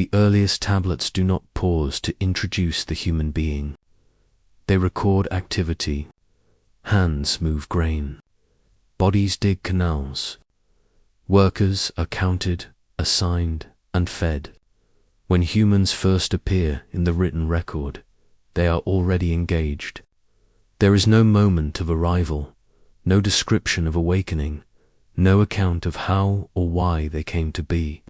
The earliest tablets do not pause to introduce the human being. They record activity. Hands move grain. Bodies dig canals. Workers are counted, assigned, and fed. When humans first appear in the written record, they are already engaged. There is no moment of arrival, no description of awakening, no account of how or why they came to be.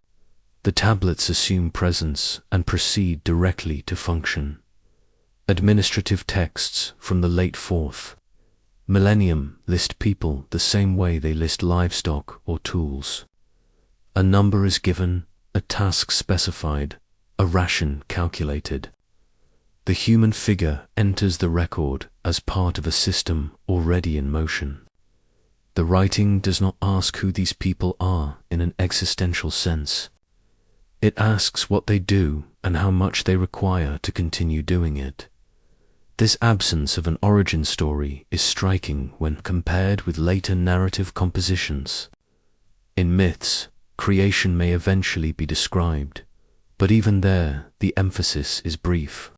The tablets assume presence and proceed directly to function. Administrative texts from the late 4th millennium list people the same way they list livestock or tools. A number is given, a task specified, a ration calculated. The human figure enters the record as part of a system already in motion. The writing does not ask who these people are in an existential sense. It asks what they do and how much they require to continue doing it. This absence of an origin story is striking when compared with later narrative compositions. In myths, creation may eventually be described, but even there the emphasis is brief.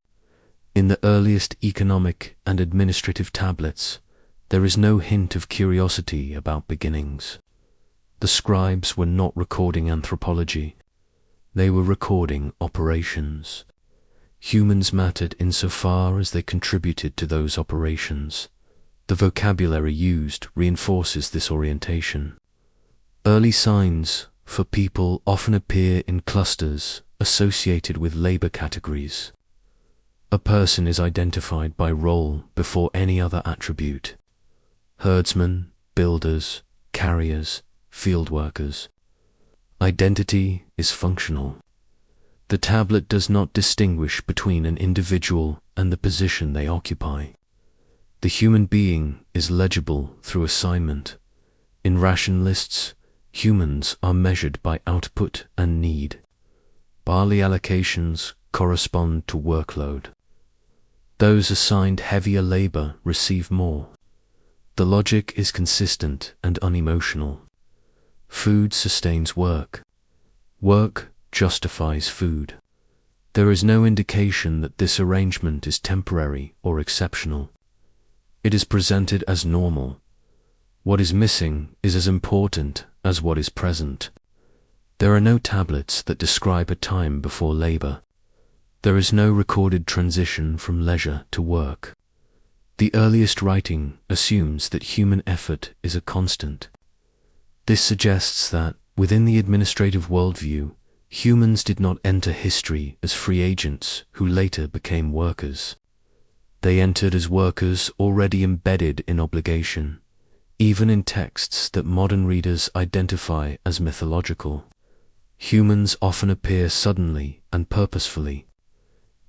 In the earliest economic and administrative tablets, there is no hint of curiosity about beginnings. The scribes were not recording anthropology. They were recording operations. Humans mattered insofar as they contributed to those operations. The vocabulary used reinforces this orientation. Early signs for people often appear in clusters associated with labor categories. A person is identified by role before any other attribute. Herdsmen, builders, carriers, field workers. Identity is functional. The tablet does not distinguish between an individual and the position they occupy. The human being is legible through assignment. In ration lists, humans are measured by output and need. Barley allocations correspond to workload. Those assigned heavier labor receive more. The logic is consistent and unemotional. Food sustains work. Work justifies food. There is no indication that this arrangement is temporary or exceptional. It is presented as normal. What is missing is as important as what is present. There are no tablets that describe a time before labor. There is no recorded transition from leisure to work. The earliest writing assumes that human effort is a constant. This suggests that, within the administrative worldview, humans did not enter history as free agents who later became workers. They entered as workers already embedded in obligation, even in texts that modern readers identify as mythological. Humans often appear suddenly and purposefully.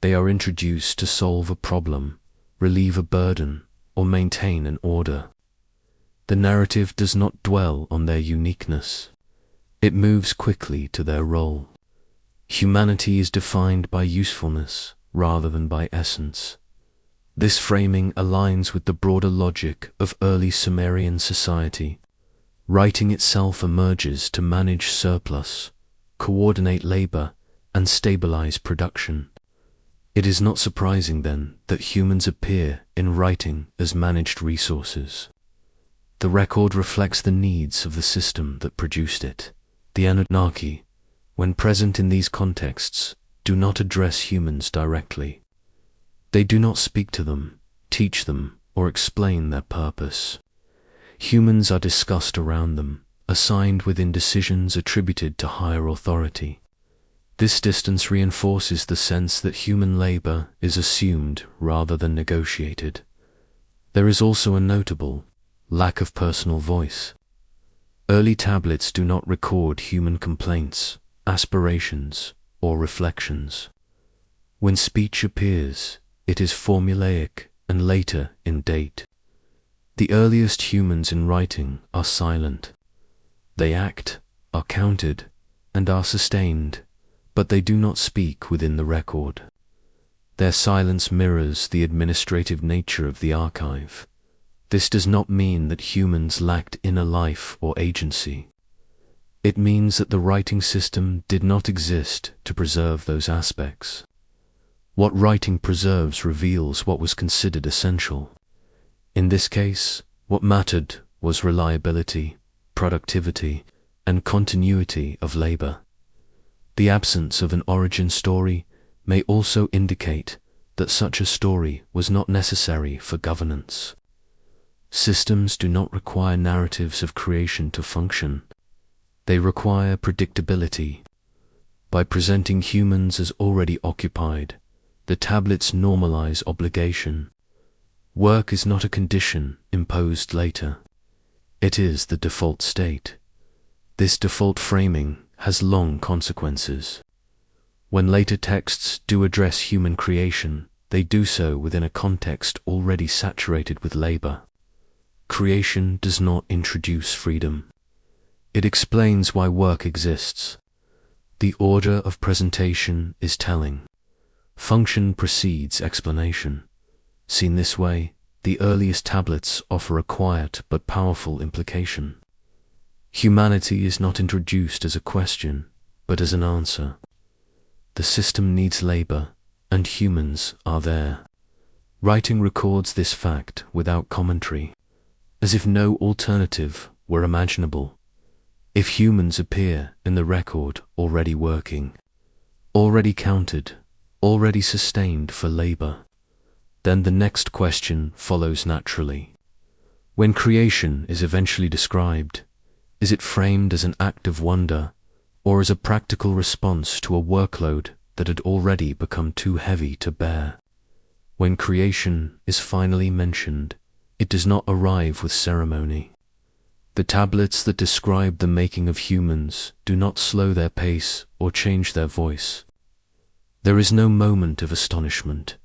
They are introduced to solve a problem, relieve a burden, or maintain an order. The narrative does not dwell on their uniqueness. It moves quickly to their role. Humanity is defined by usefulness rather than by essence. This framing aligns with the broader logic of early Sumerian society. Writing itself emerges to manage surplus, coordinate labor, and stabilize production. It is not surprising, then, that humans appear in writing as managed resources. The record reflects the needs of the system that produced it. The Anunnaki, when present in these contexts, do not address humans directly. They do not speak to them, teach them, or explain their purpose. Humans are discussed around them, assigned within decisions attributed to higher authority. This distance reinforces the sense that human labor is assumed rather than negotiated. There is also a notable lack of personal voice. Early tablets do not record human complaints, aspirations, or reflections. When speech appears, it is formulaic and later in date. The earliest humans in writing are silent. They act, are counted, and are sustained, but they do not speak within the record. Their silence mirrors the administrative nature of the archive. This does not mean that humans lacked inner life or agency. It means that the writing system did not exist to preserve those aspects. What writing preserves reveals what was considered essential. In this case, what mattered was reliability, productivity, and continuity of labor. The absence of an origin story may also indicate that such a story was not necessary for governance. Systems do not require narratives of creation to function. They require predictability. By presenting humans as already occupied, the tablets normalize obligation. Work is not a condition imposed later. It is the default state. This default framing has long consequences. When later texts do address human creation, they do so within a context already saturated with labor. Creation does not introduce freedom. It explains why work exists. The order of presentation is telling. Function precedes explanation. Seen this way, the earliest tablets offer a quiet but powerful implication. Humanity is not introduced as a question, but as an answer. The system needs labor, and humans are there. Writing records this fact without commentary, as if no alternative were imaginable. If humans appear in the record already working, already counted, already sustained for labor, then the next question follows naturally. When creation is eventually described, is it framed as an act of wonder, or as a practical response to a workload that had already become too heavy to bear? When creation is finally mentioned, it does not arrive with ceremony. The tablets that describe the making of humans do not slow their pace or change their voice. There is no moment of astonishment,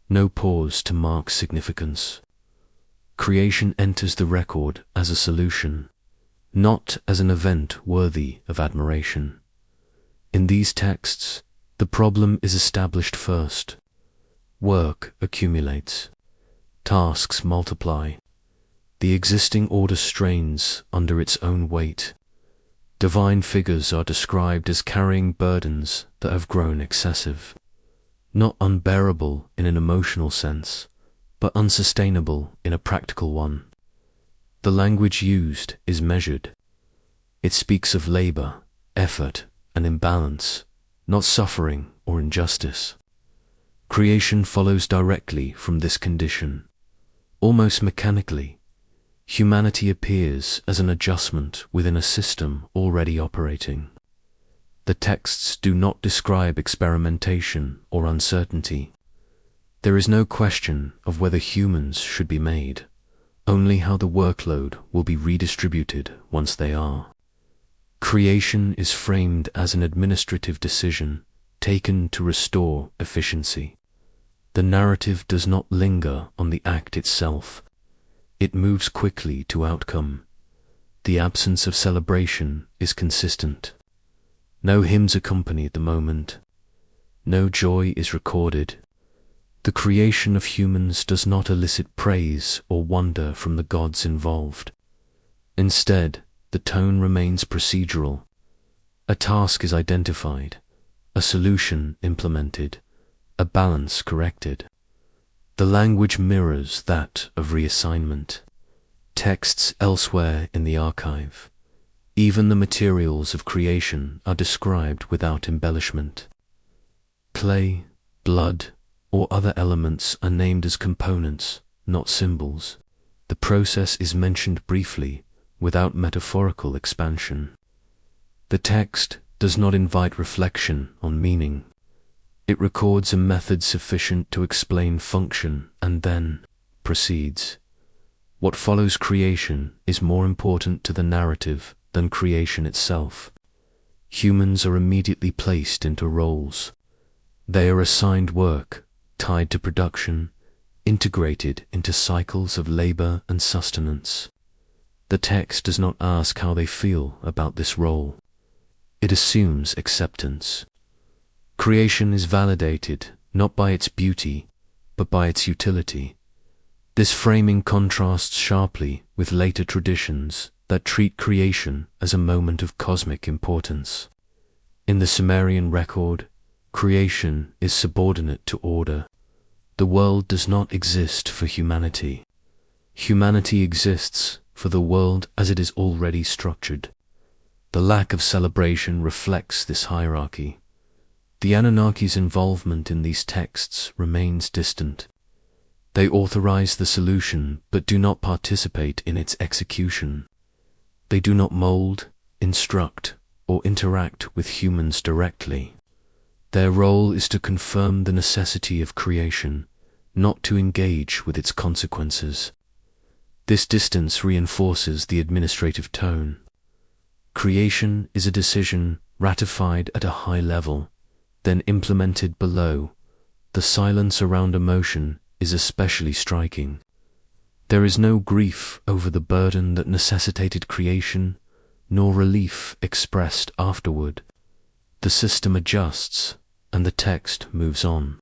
no pause to mark significance. Creation enters the record as a solution, not as an event worthy of admiration. In these texts, the problem is established first. Work accumulates. Tasks multiply. The existing order strains under its own weight. Divine figures are described as carrying burdens that have grown excessive. Not unbearable in an emotional sense, but unsustainable in a practical one. The language used is measured. It speaks of labor, effort, and imbalance, not suffering or injustice. Creation follows directly from this condition. Almost mechanically, humanity appears as an adjustment within a system already operating. The texts do not describe experimentation or uncertainty. There is no question of whether humans should be made, only how the workload will be redistributed once they are. Creation is framed as an administrative decision taken to restore efficiency. The narrative does not linger on the act itself. It moves quickly to outcome. The absence of celebration is consistent. No hymns accompany the moment. No joy is recorded. The creation of humans does not elicit praise or wonder from the gods involved. Instead, the tone remains procedural. A task is identified, a solution implemented, a balance corrected. The language mirrors that of reassignment. Texts elsewhere in the archive. Even the materials of creation are described without embellishment. Clay, blood, or other elements are named as components, not symbols. The process is mentioned briefly, without metaphorical expansion. The text does not invite reflection on meaning. It records a method sufficient to explain function and then proceeds. What follows creation is more important to the narrative than creation itself. Humans are immediately placed into roles. They are assigned work, tied to production, integrated into cycles of labor and sustenance. The text does not ask how they feel about this role. It assumes acceptance. Creation is validated not by its beauty, but by its utility. This framing contrasts sharply with later traditions that treat creation as a moment of cosmic importance. In the Sumerian record, creation is subordinate to order. The world does not exist for humanity. Humanity exists for the world as it is already structured. The lack of celebration reflects this hierarchy. The Anunnaki's involvement in these texts remains distant. They authorize the solution but do not participate in its execution. They do not mold, instruct, or interact with humans directly. Their role is to confirm the necessity of creation, not to engage with its consequences. This distance reinforces the administrative tone. Creation is a decision ratified at a high level, then implemented below. The silence around emotion is especially striking. There is no grief over the burden that necessitated creation, nor relief expressed afterward. The system adjusts, and the text moves on.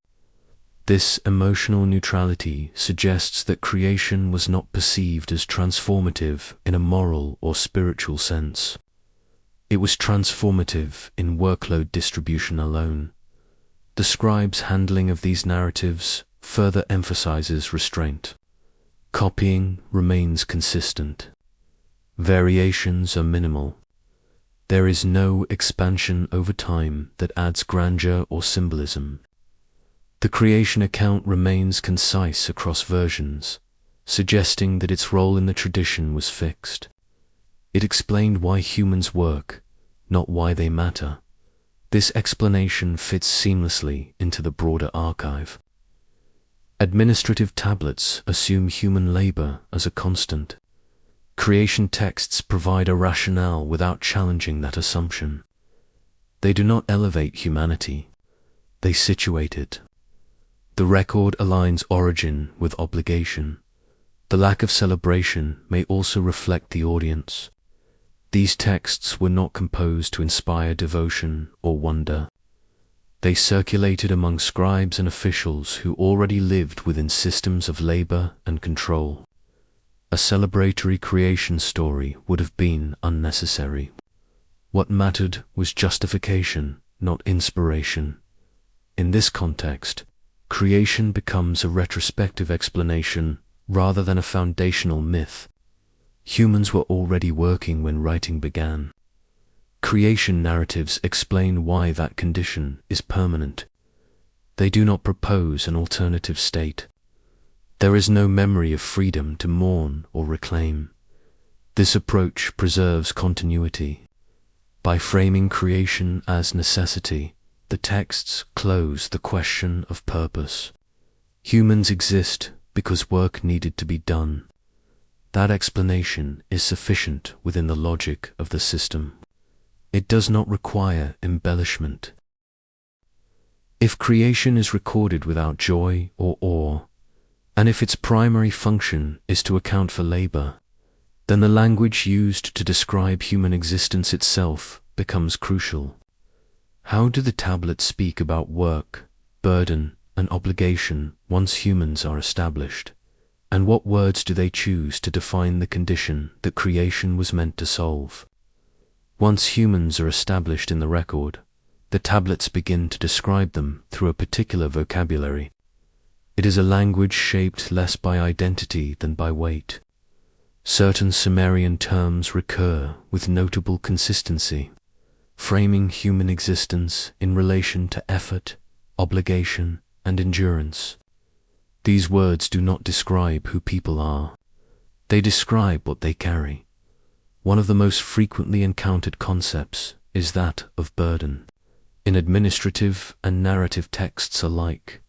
This emotional neutrality suggests that creation was not perceived as transformative in a moral or spiritual sense. It was transformative in workload distribution alone. The scribe's handling of these narratives further emphasizes restraint. Copying remains consistent. Variations are minimal. There is no expansion over time that adds grandeur or symbolism. The creation account remains concise across versions, suggesting that its role in the tradition was fixed. It explained why humans work, not why they matter. This explanation fits seamlessly into the broader archive. Administrative tablets assume human labor as a constant. Creation texts provide a rationale without challenging that assumption. They do not elevate humanity, they situate it. The record aligns origin with obligation. The lack of celebration may also reflect the audience. These texts were not composed to inspire devotion or wonder. They circulated among scribes and officials who already lived within systems of labor and control. A celebratory creation story would have been unnecessary. What mattered was justification, not inspiration. In this context, creation becomes a retrospective explanation rather than a foundational myth. Humans were already working when writing began. Creation narratives explain why that condition is permanent. They do not propose an alternative state. There is no memory of freedom to mourn or reclaim. This approach preserves continuity. By framing creation as necessity, the texts close the question of purpose. Humans exist because work needed to be done. That explanation is sufficient within the logic of the system. It does not require embellishment. If creation is recorded without joy or awe, and if its primary function is to account for labor, then the language used to describe human existence itself becomes crucial. How do the tablets speak about work, burden, and obligation once humans are established? And what words do they choose to define the condition that creation was meant to solve? Once humans are established in the record, the tablets begin to describe them through a particular vocabulary. It is a language shaped less by identity than by weight. Certain Sumerian terms recur with notable consistency, framing human existence in relation to effort, obligation, and endurance. These words do not describe who people are. They describe what they carry. One of the most frequently encountered concepts is that of burden. In administrative and narrative texts alike,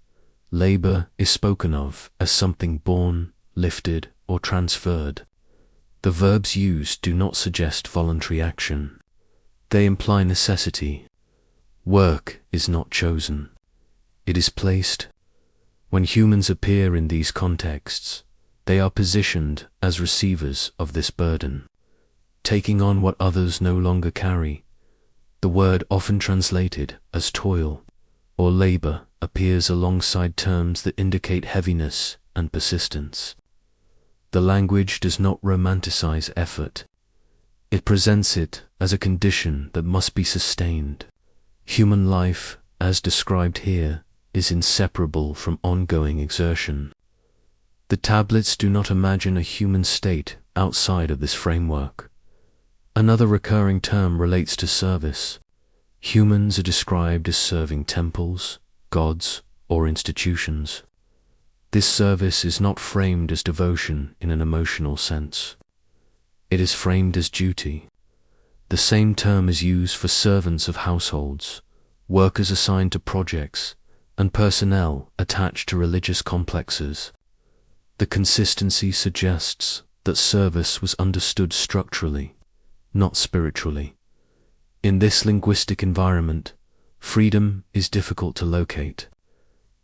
labor is spoken of as something borne, lifted, or transferred. The verbs used do not suggest voluntary action. They imply necessity. Work is not chosen. It is placed. When humans appear in these contexts, they are positioned as receivers of this burden, taking on what others no longer carry. The word often translated as toil or labor appears alongside terms that indicate heaviness and persistence. The language does not romanticize effort. It presents it as a condition that must be sustained. Human life, as described here, is inseparable from ongoing exertion. The tablets do not imagine a human state outside of this framework. Another recurring term relates to service. Humans are described as serving temples, gods, or institutions. This service is not framed as devotion in an emotional sense. It is framed as duty. The same term is used for servants of households, workers assigned to projects, and personnel attached to religious complexes. The consistency suggests that service was understood structurally, not spiritually. In this linguistic environment, freedom is difficult to locate.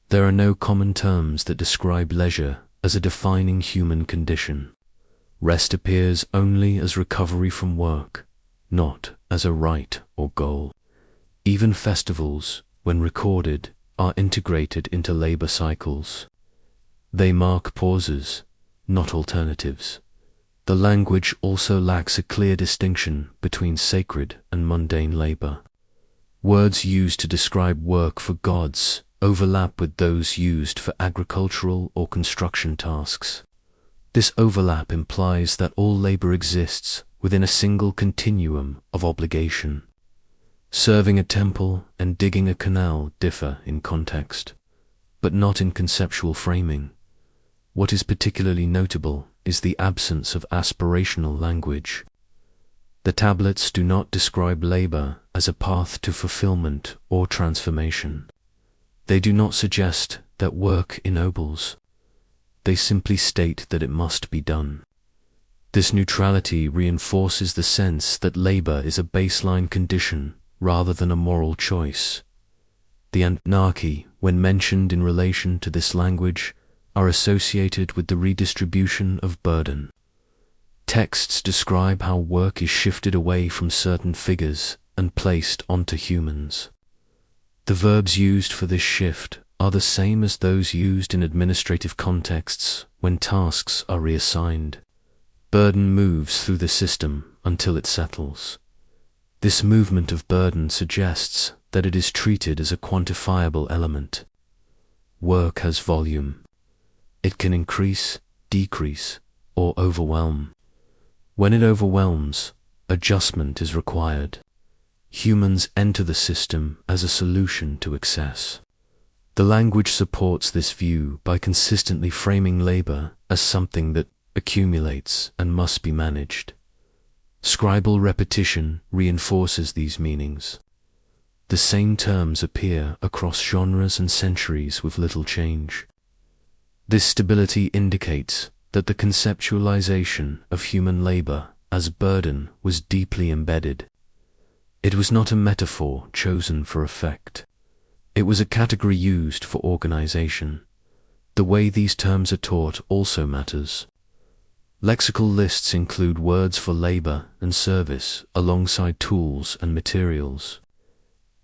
There are no common terms that describe leisure as a defining human condition. Rest appears only as recovery from work, not as a right or goal. Even festivals, when recorded, are integrated into labor cycles. They mark pauses, not alternatives. The language also lacks a clear distinction between sacred and mundane labor. Words used to describe work for gods overlap with those used for agricultural or construction tasks. This overlap implies that all labor exists within a single continuum of obligation. Serving a temple and digging a canal differ in context, but not in conceptual framing. What is particularly notable is the absence of aspirational language. The tablets do not describe labor as a path to fulfillment or transformation. They do not suggest that work ennobles. They simply state that it must be done. This neutrality reinforces the sense that labor is a baseline condition rather than a moral choice. The Anunnaki, when mentioned in relation to this language, are associated with the redistribution of burden. Texts describe how work is shifted away from certain figures and placed onto humans. The verbs used for this shift are the same as those used in administrative contexts when tasks are reassigned. Burden moves through the system until it settles. This movement of burden suggests that it is treated as a quantifiable element. Work has volume. It can increase, decrease, or overwhelm. When it overwhelms, adjustment is required. Humans enter the system as a solution to excess. The language supports this view by consistently framing labor as something that accumulates and must be managed. Scribal repetition reinforces these meanings. The same terms appear across genres and centuries with little change. This stability indicates that the conceptualization of human labor as burden was deeply embedded. It was not a metaphor chosen for effect. It was a category used for organization. The way these terms are taught also matters. Lexical lists include words for labor and service alongside tools and materials.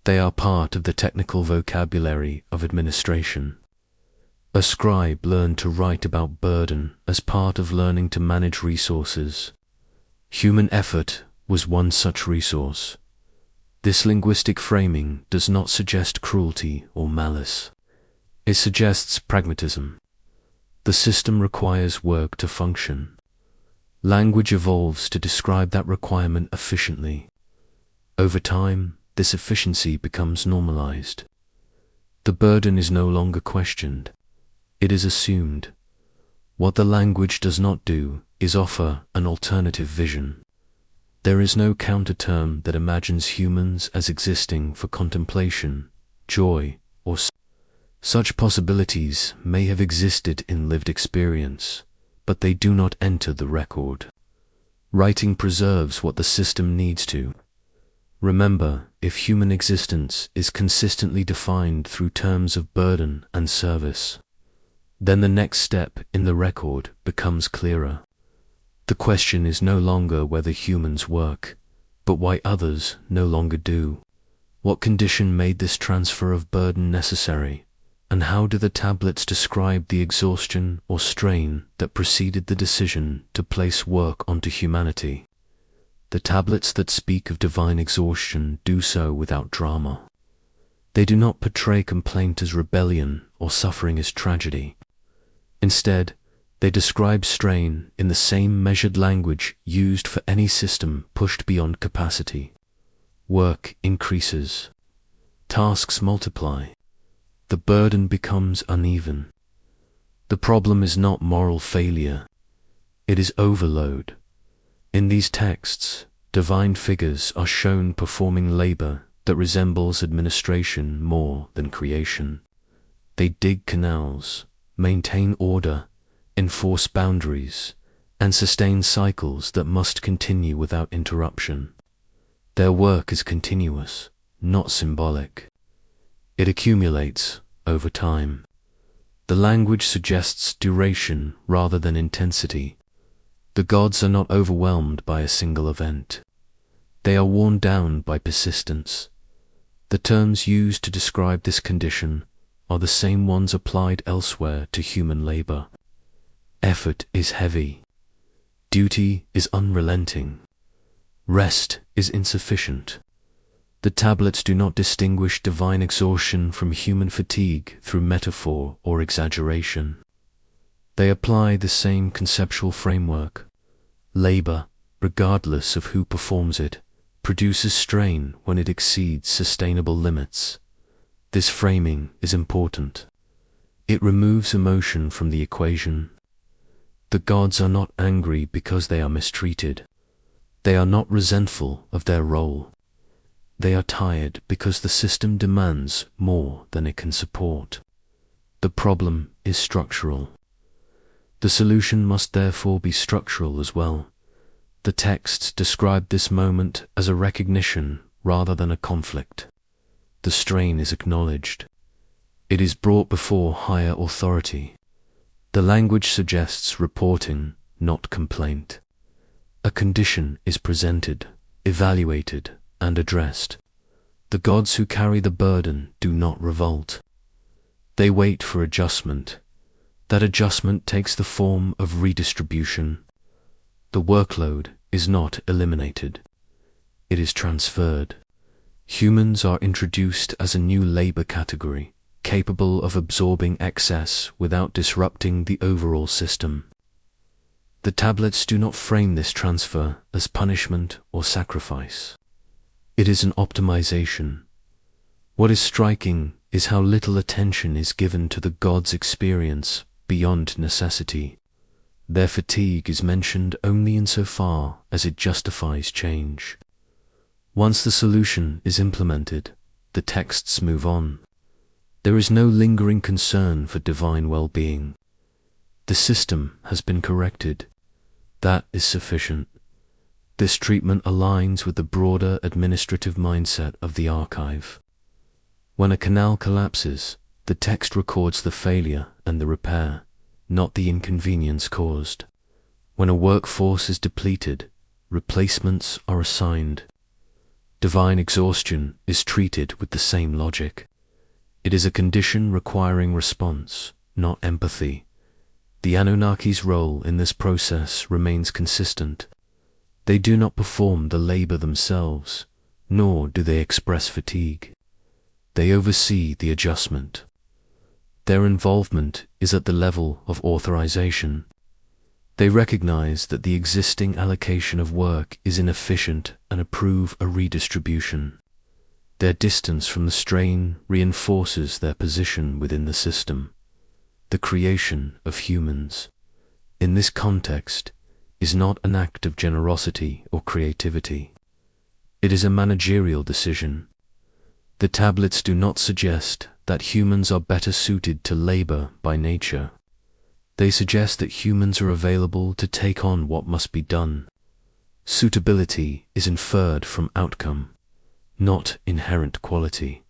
They are part of the technical vocabulary of administration. A scribe learned to write about burden as part of learning to manage resources. Human effort was one such resource. This linguistic framing does not suggest cruelty or malice. It suggests pragmatism. The system requires work to function. Language evolves to describe that requirement efficiently. Over time, this efficiency becomes normalized. The burden is no longer questioned. It is assumed. What the language does not do is offer an alternative vision. There is no counter-term that imagines humans as existing for contemplation, joy, or such possibilities may have existed in lived experience, but they do not enter the record. Writing preserves what the system needs to. Remember, if human existence is consistently defined through terms of burden and service, then the next step in the record becomes clearer. The question is no longer whether humans work, but why others no longer do. What condition made this transfer of burden necessary, and how do the tablets describe the exhaustion or strain that preceded the decision to place work onto humanity? The tablets that speak of divine exhaustion do so without drama. They do not portray complaint as rebellion or suffering as tragedy. Instead, they describe strain in the same measured language used for any system pushed beyond capacity. Work increases. Tasks multiply. The burden becomes uneven. The problem is not moral failure. It is overload. In these texts, divine figures are shown performing labor that resembles administration more than creation. They dig canals, maintain order, enforce boundaries, and sustain cycles that must continue without interruption. Their work is continuous, not symbolic. It accumulates over time. The language suggests duration rather than intensity. The gods are not overwhelmed by a single event. They are worn down by persistence. The terms used to describe this condition are the same ones applied elsewhere to human labor. Effort is heavy. Duty is unrelenting. Rest is insufficient. The tablets do not distinguish divine exhaustion from human fatigue through metaphor or exaggeration. They apply the same conceptual framework. Labor, regardless of who performs it, produces strain when it exceeds sustainable limits. This framing is important. It removes emotion from the equation. The gods are not angry because they are mistreated. They are not resentful of their role. They are tired because the system demands more than it can support. The problem is structural. The solution must therefore be structural as well. The texts describe this moment as a recognition rather than a conflict. The strain is acknowledged. It is brought before higher authority. The language suggests reporting, not complaint. A condition is presented, evaluated, and addressed. The gods who carry the burden do not revolt. They wait for adjustment. That adjustment takes the form of redistribution. The workload is not eliminated. It is transferred. Humans are introduced as a new labor category, capable of absorbing excess without disrupting the overall system. The tablets do not frame this transfer as punishment or sacrifice. It is an optimization. What is striking is how little attention is given to the gods' experience beyond necessity. Their fatigue is mentioned only insofar as it justifies change. Once the solution is implemented, the texts move on. There is no lingering concern for divine well-being. The system has been corrected. That is sufficient. This treatment aligns with the broader administrative mindset of the archive. When a canal collapses, the text records the failure and the repair, not the inconvenience caused. When a workforce is depleted, replacements are assigned. Divine exhaustion is treated with the same logic. It is a condition requiring response, not empathy. The Anunnaki's role in this process remains consistent. They do not perform the labor themselves, nor do they express fatigue. They oversee the adjustment. Their involvement is at the level of authorization. They recognize that the existing allocation of work is inefficient and approve a redistribution. Their distance from the strain reinforces their position within the system. The creation of humans, in this context, is not an act of generosity or creativity. It is a managerial decision. The tablets do not suggest that humans are better suited to labor by nature. They suggest that humans are available to take on what must be done. Suitability is inferred from outcome, not inherent quality.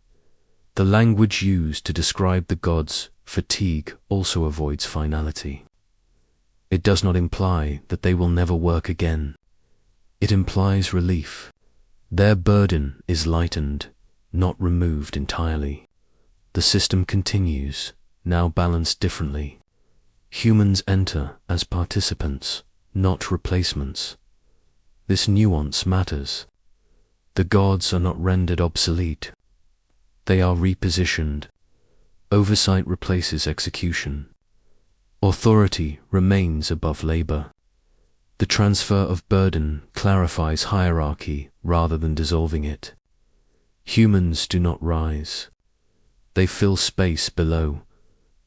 The language used to describe the gods' fatigue also avoids finality. It does not imply that they will never work again. It implies relief. Their burden is lightened, not removed entirely. The system continues, now balanced differently. Humans enter as participants, not replacements. This nuance matters. The gods are not rendered obsolete. They are repositioned. Oversight replaces execution. Authority remains above labor. The transfer of burden clarifies hierarchy rather than dissolving it. Humans do not rise. They fill space below.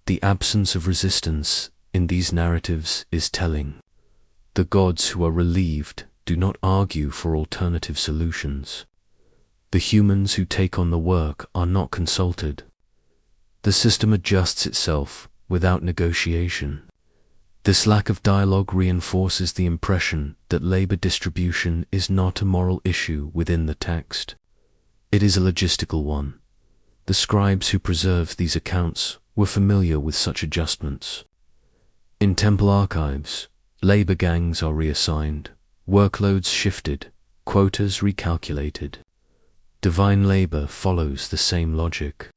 The absence of resistance in these narratives is telling. The gods who are relieved do not argue for alternative solutions. The humans who take on the work are not consulted. The system adjusts itself without negotiation. This lack of dialogue reinforces the impression that labor distribution is not a moral issue within the text. It is a logistical one. The scribes who preserved these accounts were familiar with such adjustments. In temple archives, labor gangs are reassigned, workloads shifted, quotas recalculated. Divine labor follows the same logic.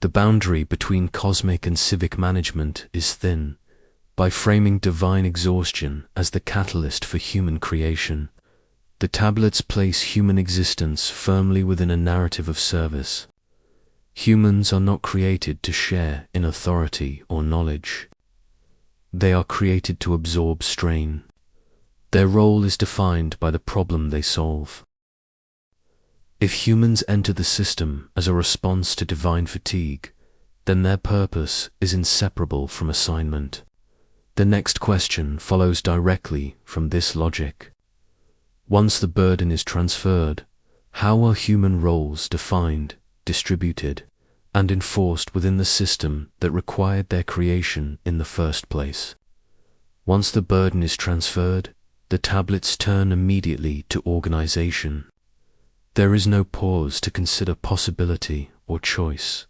The boundary between cosmic and civic management is thin. By framing divine exhaustion as the catalyst for human creation, the tablets place human existence firmly within a narrative of service. Humans are not created to share in authority or knowledge. They are created to absorb strain. Their role is defined by the problem they solve. If humans enter the system as a response to divine fatigue, then their purpose is inseparable from assignment. The next question follows directly from this logic. Once the burden is transferred, how are human roles defined, distributed, and enforced within the system that required their creation in the first place? Once the burden is transferred, the tablets turn immediately to organization. There is no pause to consider possibility or choice.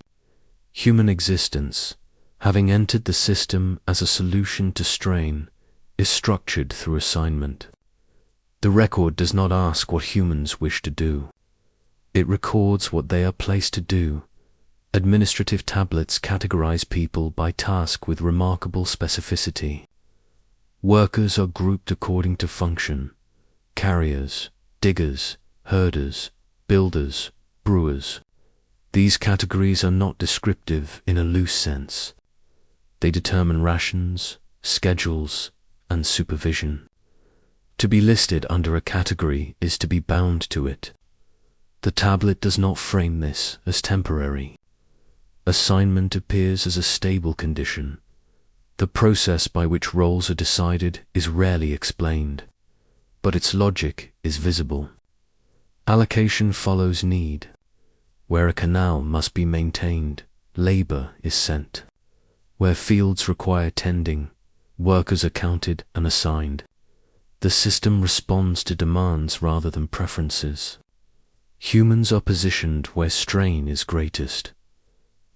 Human existence, having entered the system as a solution to strain, is structured through assignment. The record does not ask what humans wish to do. It records what they are placed to do. Administrative tablets categorize people by task with remarkable specificity. Workers are grouped according to function: carriers, diggers, herders, builders, brewers. These categories are not descriptive in a loose sense. They determine rations, schedules, and supervision. To be listed under a category is to be bound to it. The tablet does not frame this as temporary. Assignment appears as a stable condition. The process by which roles are decided is rarely explained, but its logic is visible. Allocation follows need. Where a canal must be maintained, labor is sent. Where fields require tending, workers are counted and assigned. The system responds to demands rather than preferences. Humans are positioned where strain is greatest.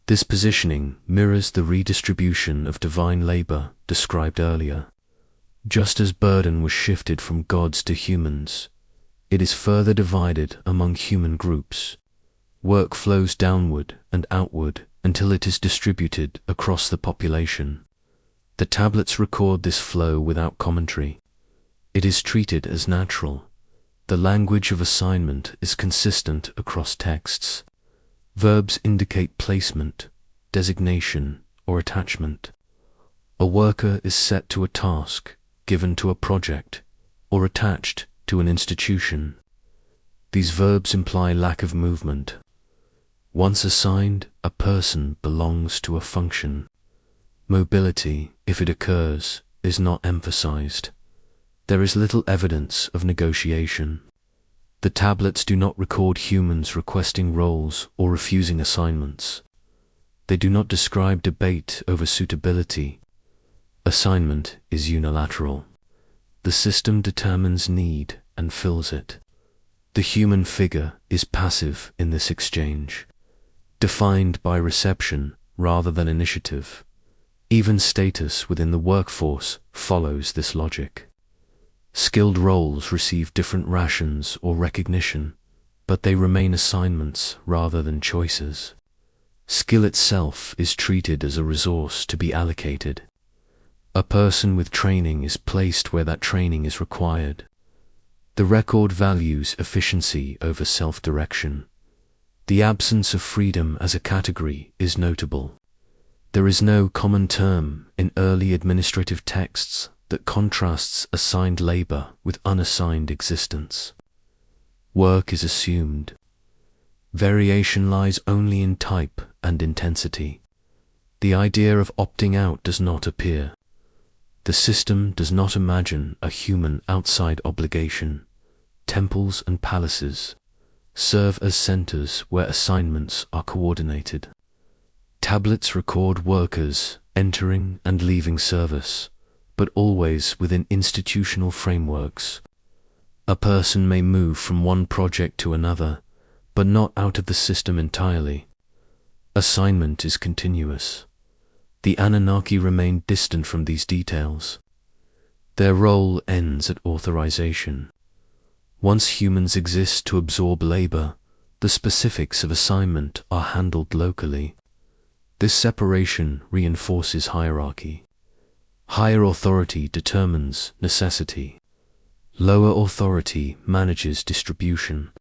This positioning mirrors the redistribution of divine labor described earlier. Just as burden was shifted from gods to humans, it is further divided among human groups. Work flows downward and outward until it is distributed across the population. The tablets record this flow without commentary. It is treated as natural. The language of assignment is consistent across texts. Verbs indicate placement, designation, or attachment. A worker is set to a task, given to a project, or attached to an institution. These verbs imply lack of movement. Once assigned, a person belongs to a function. Mobility, if it occurs, is not emphasized. There is little evidence of negotiation. The tablets do not record humans requesting roles or refusing assignments. They do not describe debate over suitability. Assignment is unilateral. The system determines need and fills it. The human figure is passive in this exchange, defined by reception rather than initiative. Even status within the workforce follows this logic. Skilled roles receive different rations or recognition, but they remain assignments rather than choices. Skill itself is treated as a resource to be allocated. A person with training is placed where that training is required. The record values efficiency over self-direction. The absence of freedom as a category is notable. There is no common term in early administrative texts that contrasts assigned labor with unassigned existence. Work is assumed. Variation lies only in type and intensity. The idea of opting out does not appear. The system does not imagine a human outside obligation. Temples and palaces serve as centers where assignments are coordinated. Tablets record workers entering and leaving service, but always within institutional frameworks. A person may move from one project to another, but not out of the system entirely. Assignment is continuous. The Anunnaki remain distant from these details. Their role ends at authorization. Once humans exist to absorb labor, the specifics of assignment are handled locally. This separation reinforces hierarchy. Higher authority determines necessity. Lower authority manages distribution.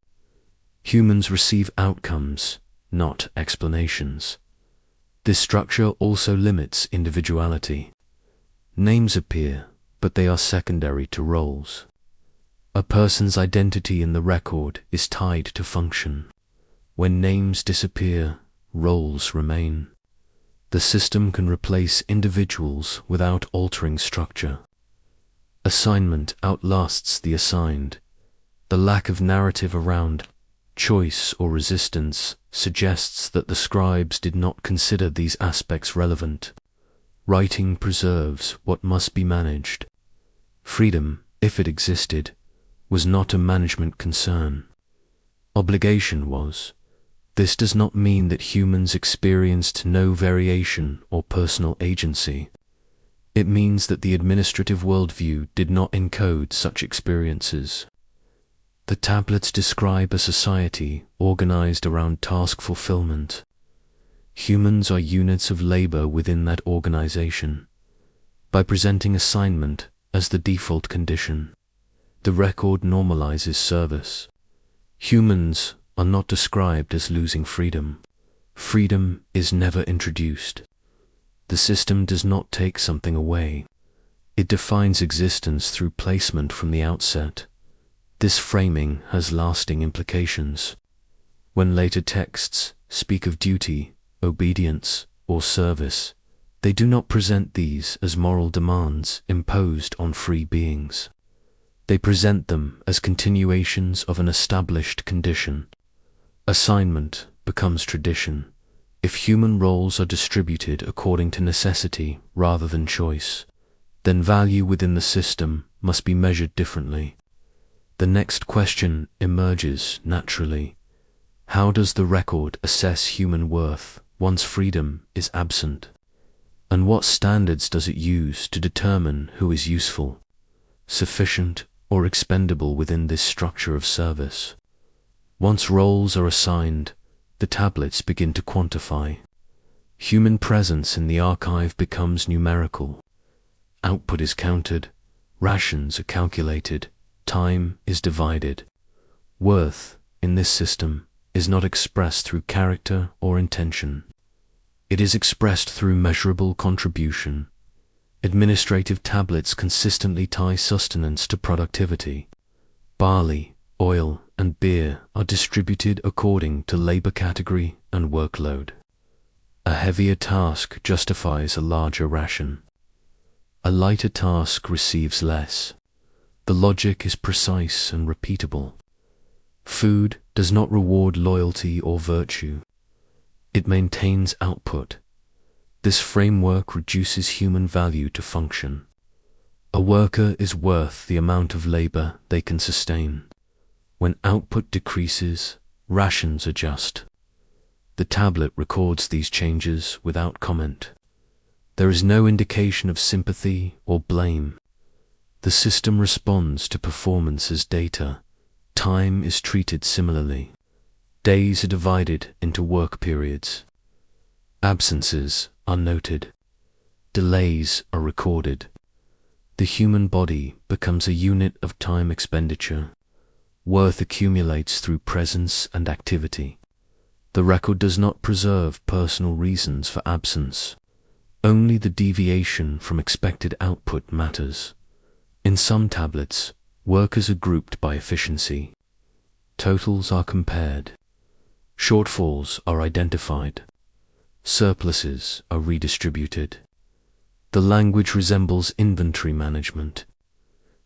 Humans receive outcomes, not explanations. This structure also limits individuality. Names appear, but they are secondary to roles. A person's identity in the record is tied to function. When names disappear, roles remain. The system can replace individuals without altering structure. Assignment outlasts the assigned. The lack of narrative around choice or resistance suggests that the scribes did not consider these aspects relevant. Writing preserves what must be managed. Freedom, if it existed, was not a management concern. Obligation was. This does not mean that humans experienced no variation or personal agency. It means that the administrative worldview did not encode such experiences. The tablets describe a society organized around task fulfillment. Humans are units of labor within that organization. By presenting assignment as the default condition, the record normalizes service. Humans are not described as losing freedom. Freedom is never introduced. The system does not take something away. It defines existence through placement from the outset. This framing has lasting implications. When later texts speak of duty, obedience, or service, they do not present these as moral demands imposed on free beings. They present them as continuations of an established condition. Assignment becomes tradition if human roles are distributed according to necessity rather than choice. Then value within the system must be measured differently. The next question emerges naturally. How does the record assess human worth once freedom is absent? And what standards does it use to determine who is useful, sufficient, or expendable within this structure of service? Once roles are assigned, the tablets begin to quantify. Human presence in the archive becomes numerical. Output is counted, rations are calculated, time is divided. Worth, in this system, is not expressed through character or intention. It is expressed through measurable contribution. Administrative tablets consistently tie sustenance to productivity. Barley, oil, and beer are distributed according to labor category and workload. A heavier task justifies a larger ration. A lighter task receives less. The logic is precise and repeatable. Food does not reward loyalty or virtue. It maintains output. This framework reduces human value to function. A worker is worth the amount of labor they can sustain. When output decreases, rations adjust. The tablet records these changes without comment. There is no indication of sympathy or blame. The system responds to performance as data. Time is treated similarly. Days are divided into work periods. Absences are noted. Delays are recorded. The human body becomes a unit of time expenditure. Worth accumulates through presence and activity. The record does not preserve personal reasons for absence. Only the deviation from expected output matters. In some tablets, workers are grouped by efficiency. Totals are compared. Shortfalls are identified. Surpluses are redistributed. The language resembles inventory management.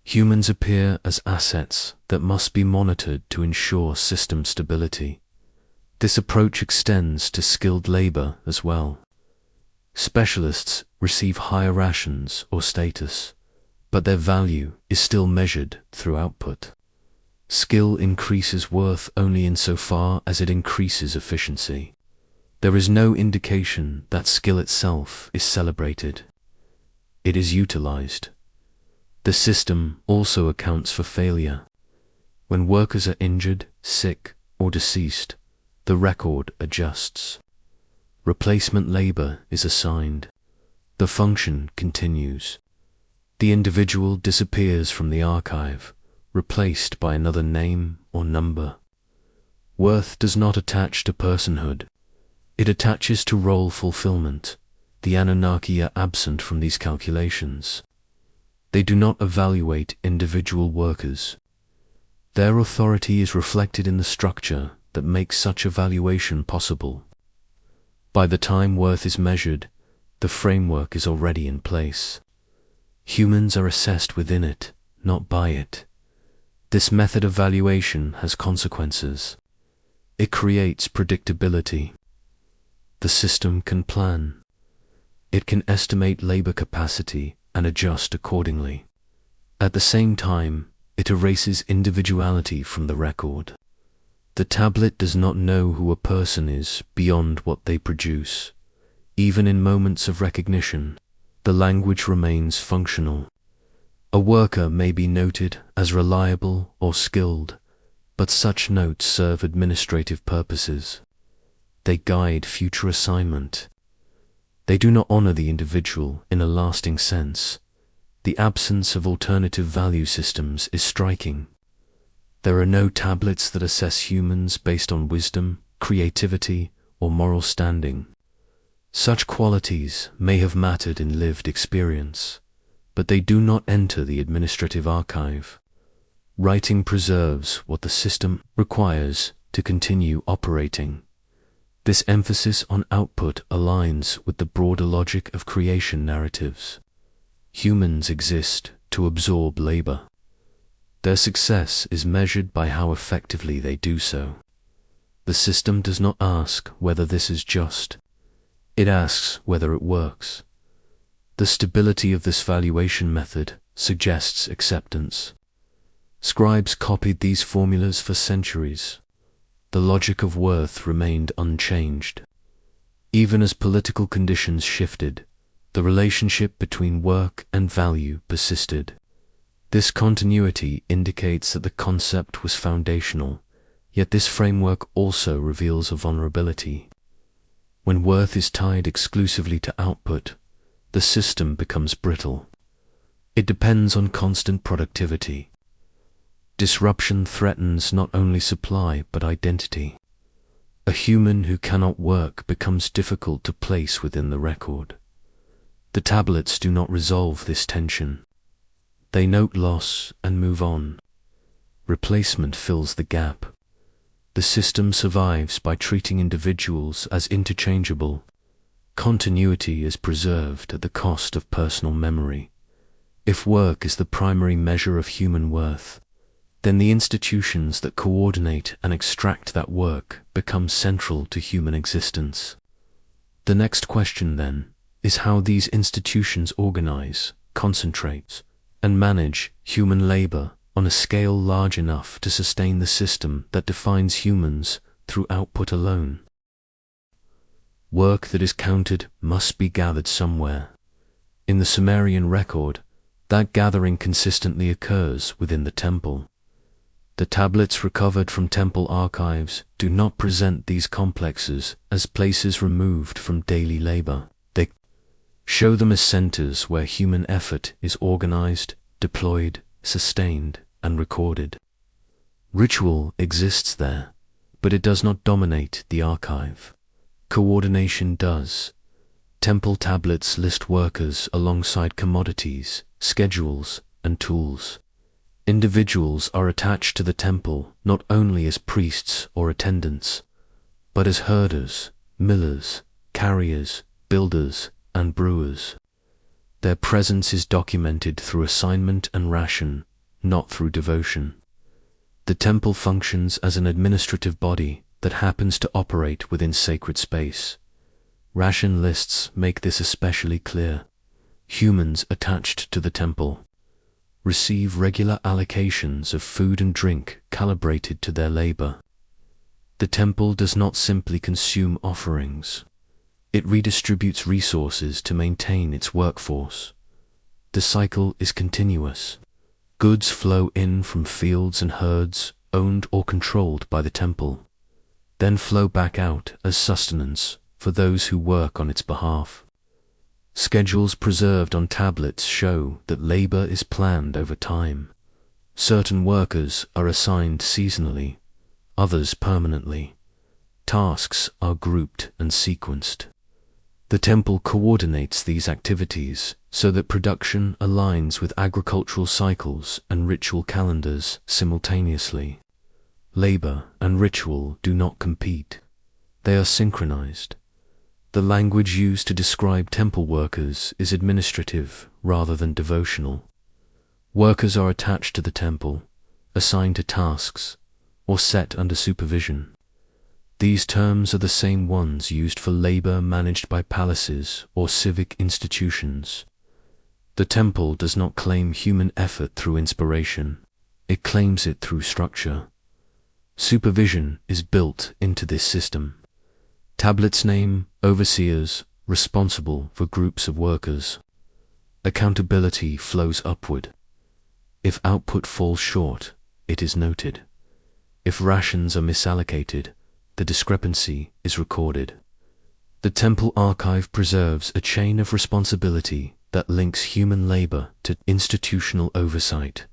Humans appear as assets that must be monitored to ensure system stability. This approach extends to skilled labor as well. Specialists receive higher rations or status, but their value is still measured through output. Skill increases worth only insofar as it increases efficiency. There is no indication that skill itself is celebrated. It is utilized. The system also accounts for failure. When workers are injured, sick, or deceased, the record adjusts. Replacement labor is assigned. The function continues. The individual disappears from the archive, replaced by another name or number. Worth does not attach to personhood. It attaches to role fulfillment. The Anunnaki are absent from these calculations. They do not evaluate individual workers. Their authority is reflected in the structure that makes such evaluation possible. By the time worth is measured, the framework is already in place. Humans are assessed within it, not by it. This method of valuation has consequences. It creates predictability. The system can plan. It can estimate labor capacity and adjust accordingly. At the same time, it erases individuality from the record. The tablet does not know who a person is beyond what they produce. Even in moments of recognition, the language remains functional. A worker may be noted as reliable or skilled, but such notes serve administrative purposes. They guide future assignment. They do not honor the individual in a lasting sense. The absence of alternative value systems is striking. There are no tablets that assess humans based on wisdom, creativity, or moral standing. Such qualities may have mattered in lived experience, but they do not enter the administrative archive. Writing preserves what the system requires to continue operating. This emphasis on output aligns with the broader logic of creation narratives. Humans exist to absorb labor. Their success is measured by how effectively they do so. The system does not ask whether this is just. It asks whether it works. The stability of this valuation method suggests acceptance. Scribes copied these formulas for centuries. The logic of worth remained unchanged. Even as political conditions shifted, the relationship between work and value persisted. This continuity indicates that the concept was foundational, yet this framework also reveals a vulnerability. When worth is tied exclusively to output, the system becomes brittle. It depends on constant productivity. Disruption threatens not only supply but identity. A human who cannot work becomes difficult to place within the record. The tablets do not resolve this tension. They note loss and move on. Replacement fills the gap. The system survives by treating individuals as interchangeable. Continuity is preserved at the cost of personal memory. If work is the primary measure of human worth, then the institutions that coordinate and extract that work become central to human existence. The next question, then, is how these institutions organize, concentrate, and manage human labor on a scale large enough to sustain the system that defines humans through output alone. Work that is counted must be gathered somewhere. In the Sumerian record, that gathering consistently occurs within the temple. The tablets recovered from temple archives do not present these complexes as places removed from daily labor. They show them as centers where human effort is organized, deployed, sustained, and recorded. Ritual exists there, but it does not dominate the archive. Coordination does. Temple tablets list workers alongside commodities, schedules, and tools. Individuals are attached to the temple not only as priests or attendants, but as herders, millers, carriers, builders, and brewers. Their presence is documented through assignment and ration, not through devotion. The temple functions as an administrative body that happens to operate within sacred space. Ration lists make this especially clear. Humans attached to the temple receive regular allocations of food and drink calibrated to their labor. The temple does not simply consume offerings. It redistributes resources to maintain its workforce. The cycle is continuous. Goods flow in from fields and herds owned or controlled by the temple, then flow back out as sustenance for those who work on its behalf. Schedules preserved on tablets show that labor is planned over time. Certain workers are assigned seasonally, others permanently. Tasks are grouped and sequenced. The temple coordinates these activities so that production aligns with agricultural cycles and ritual calendars simultaneously. Labor and ritual do not compete. They are synchronized. The language used to describe temple workers is administrative rather than devotional. Workers are attached to the temple, assigned to tasks, or set under supervision. These terms are the same ones used for labor managed by palaces or civic institutions. The temple does not claim human effort through inspiration. It claims it through structure. Supervision is built into this system. Tablets name overseers responsible for groups of workers. Accountability flows upward. If output falls short, it is noted. If rations are misallocated, the discrepancy is recorded. The temple archive preserves a chain of responsibility that links human labor to institutional oversight.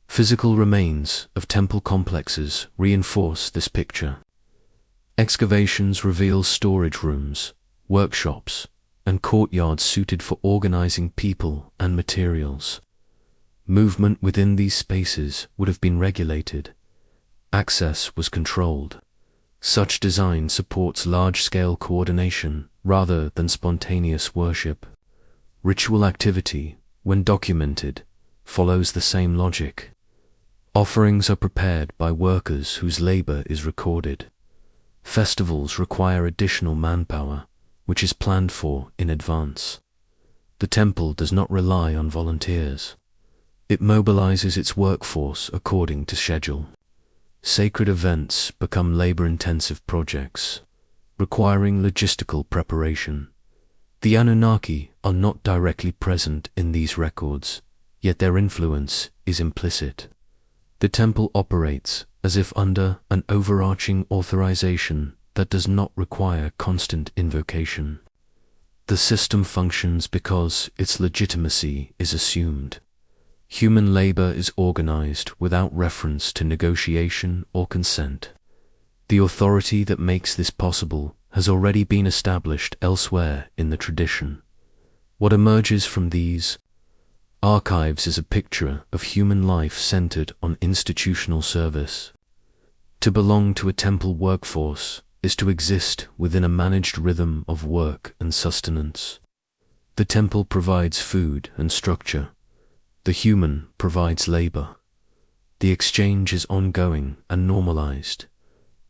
Physical remains of temple complexes reinforce this picture. Excavations reveal storage rooms, workshops, and courtyards suited for organizing people and materials. Movement within these spaces would have been regulated. Access was controlled. Such design supports large-scale coordination rather than spontaneous worship. Ritual activity, when documented, follows the same logic. Offerings are prepared by workers whose labor is recorded. Festivals require additional manpower, which is planned for in advance. The temple does not rely on volunteers. It mobilizes its workforce according to schedule. Sacred events become labor-intensive projects, requiring logistical preparation. The Anunnaki are not directly present in these records, yet their influence is implicit. The temple operates as if under an overarching authorization that does not require constant invocation. The system functions because its legitimacy is assumed. Human labor is organized without reference to negotiation or consent. The authority that makes this possible has already been established elsewhere in the tradition. What emerges from these archives is a picture of human life centered on institutional service. To belong to a temple workforce is to exist within a managed rhythm of work and sustenance. The temple provides food and structure. The human provides labor. The exchange is ongoing and normalized.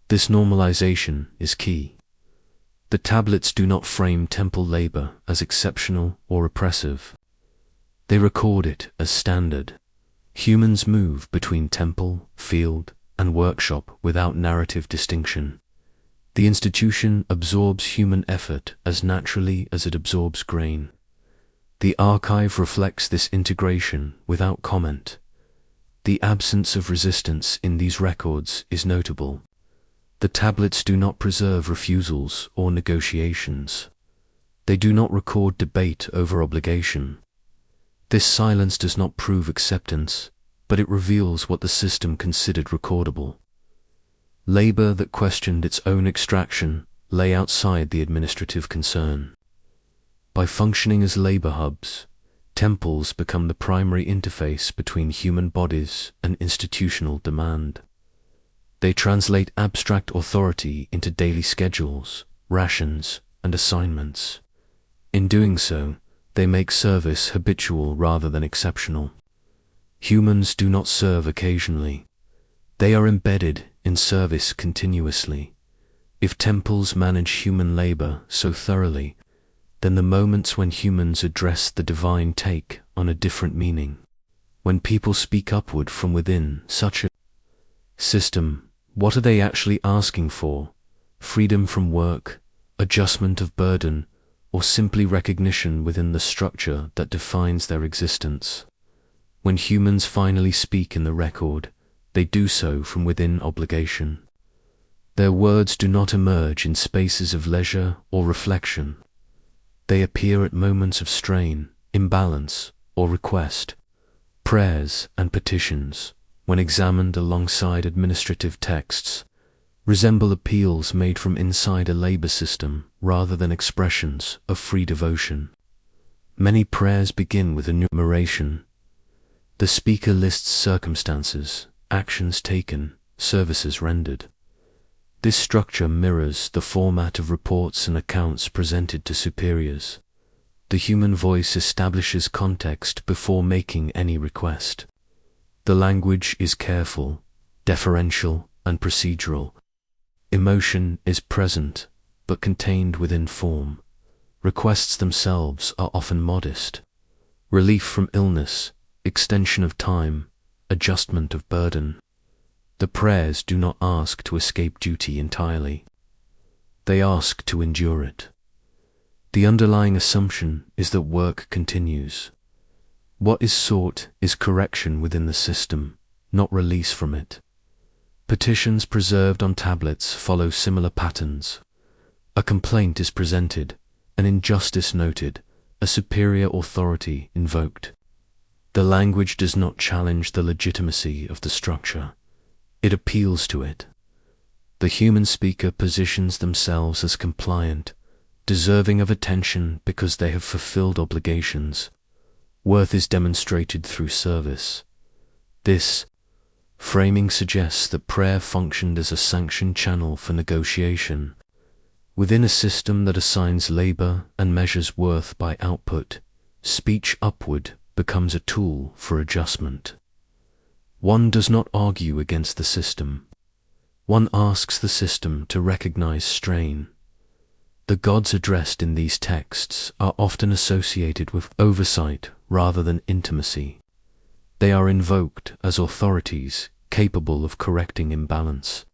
This normalization is key. The tablets do not frame temple labor as exceptional or oppressive. They record it as standard. Humans move between temple, field, and workshop without narrative distinction. The institution absorbs human effort as naturally as it absorbs grain. The archive reflects this integration without comment. The absence of resistance in these records is notable. The tablets do not preserve refusals or negotiations. They do not record debate over obligation. This silence does not prove acceptance, but it reveals what the system considered recordable. Labor that questioned its own extraction lay outside the administrative concern. By functioning as labor hubs, temples become the primary interface between human bodies and institutional demand. They translate abstract authority into daily schedules, rations, and assignments. In doing so, they make service habitual rather than exceptional. Humans do not serve occasionally. They are embedded in service continuously. If temples manage human labor so thoroughly, then the moments when humans address the divine take on a different meaning. When people speak upward from within such a system, what are they actually asking for? Freedom from work, adjustment of burden, or simply recognition within the structure that defines their existence? When humans finally speak in the record, they do so from within obligation. Their words do not emerge in spaces of leisure or reflection. They appear at moments of strain, imbalance, or request. Prayers and petitions, when examined alongside administrative texts, resemble appeals made from inside a labor system rather than expressions of free devotion. Many prayers begin with enumeration. The speaker lists circumstances, actions taken, services rendered. This structure mirrors the format of reports and accounts presented to superiors. The human voice establishes context before making any request. The language is careful, deferential, and procedural. Emotion is present, but contained within form. Requests themselves are often modest. Relief from illness, extension of time, adjustment of burden. The prayers do not ask to escape duty entirely. They ask to endure it. The underlying assumption is that work continues. What is sought is correction within the system, not release from it. Petitions preserved on tablets follow similar patterns. A complaint is presented, an injustice noted, a superior authority invoked. The language does not challenge the legitimacy of the structure. It appeals to it. The human speaker positions themselves as compliant, deserving of attention because they have fulfilled obligations. Worth is demonstrated through service. This framing suggests that prayer functioned as a sanctioned channel for negotiation. Within a system that assigns labor and measures worth by output, speech upward becomes a tool for adjustment. One does not argue against the system. One asks the system to recognize strain. The gods addressed in these texts are often associated with oversight rather than intimacy. They are invoked as authorities capable of correcting imbalance.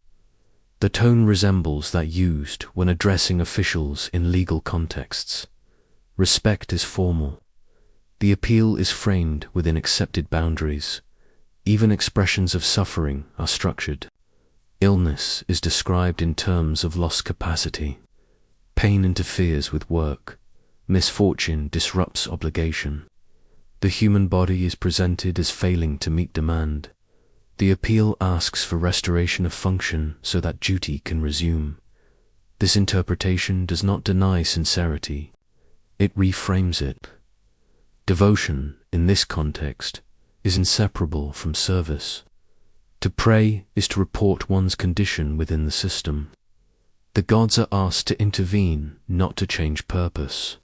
The tone resembles that used when addressing officials in legal contexts. Respect is formal. The appeal is framed within accepted boundaries. Even expressions of suffering are structured. Illness is described in terms of lost capacity. Pain interferes with work. Misfortune disrupts obligation. The human body is presented as failing to meet demand. The appeal asks for restoration of function so that duty can resume. This interpretation does not deny sincerity. It reframes it. Devotion, in this context, is inseparable from service. To pray is to report one's condition within the system. The gods are asked to intervene, not to change purpose,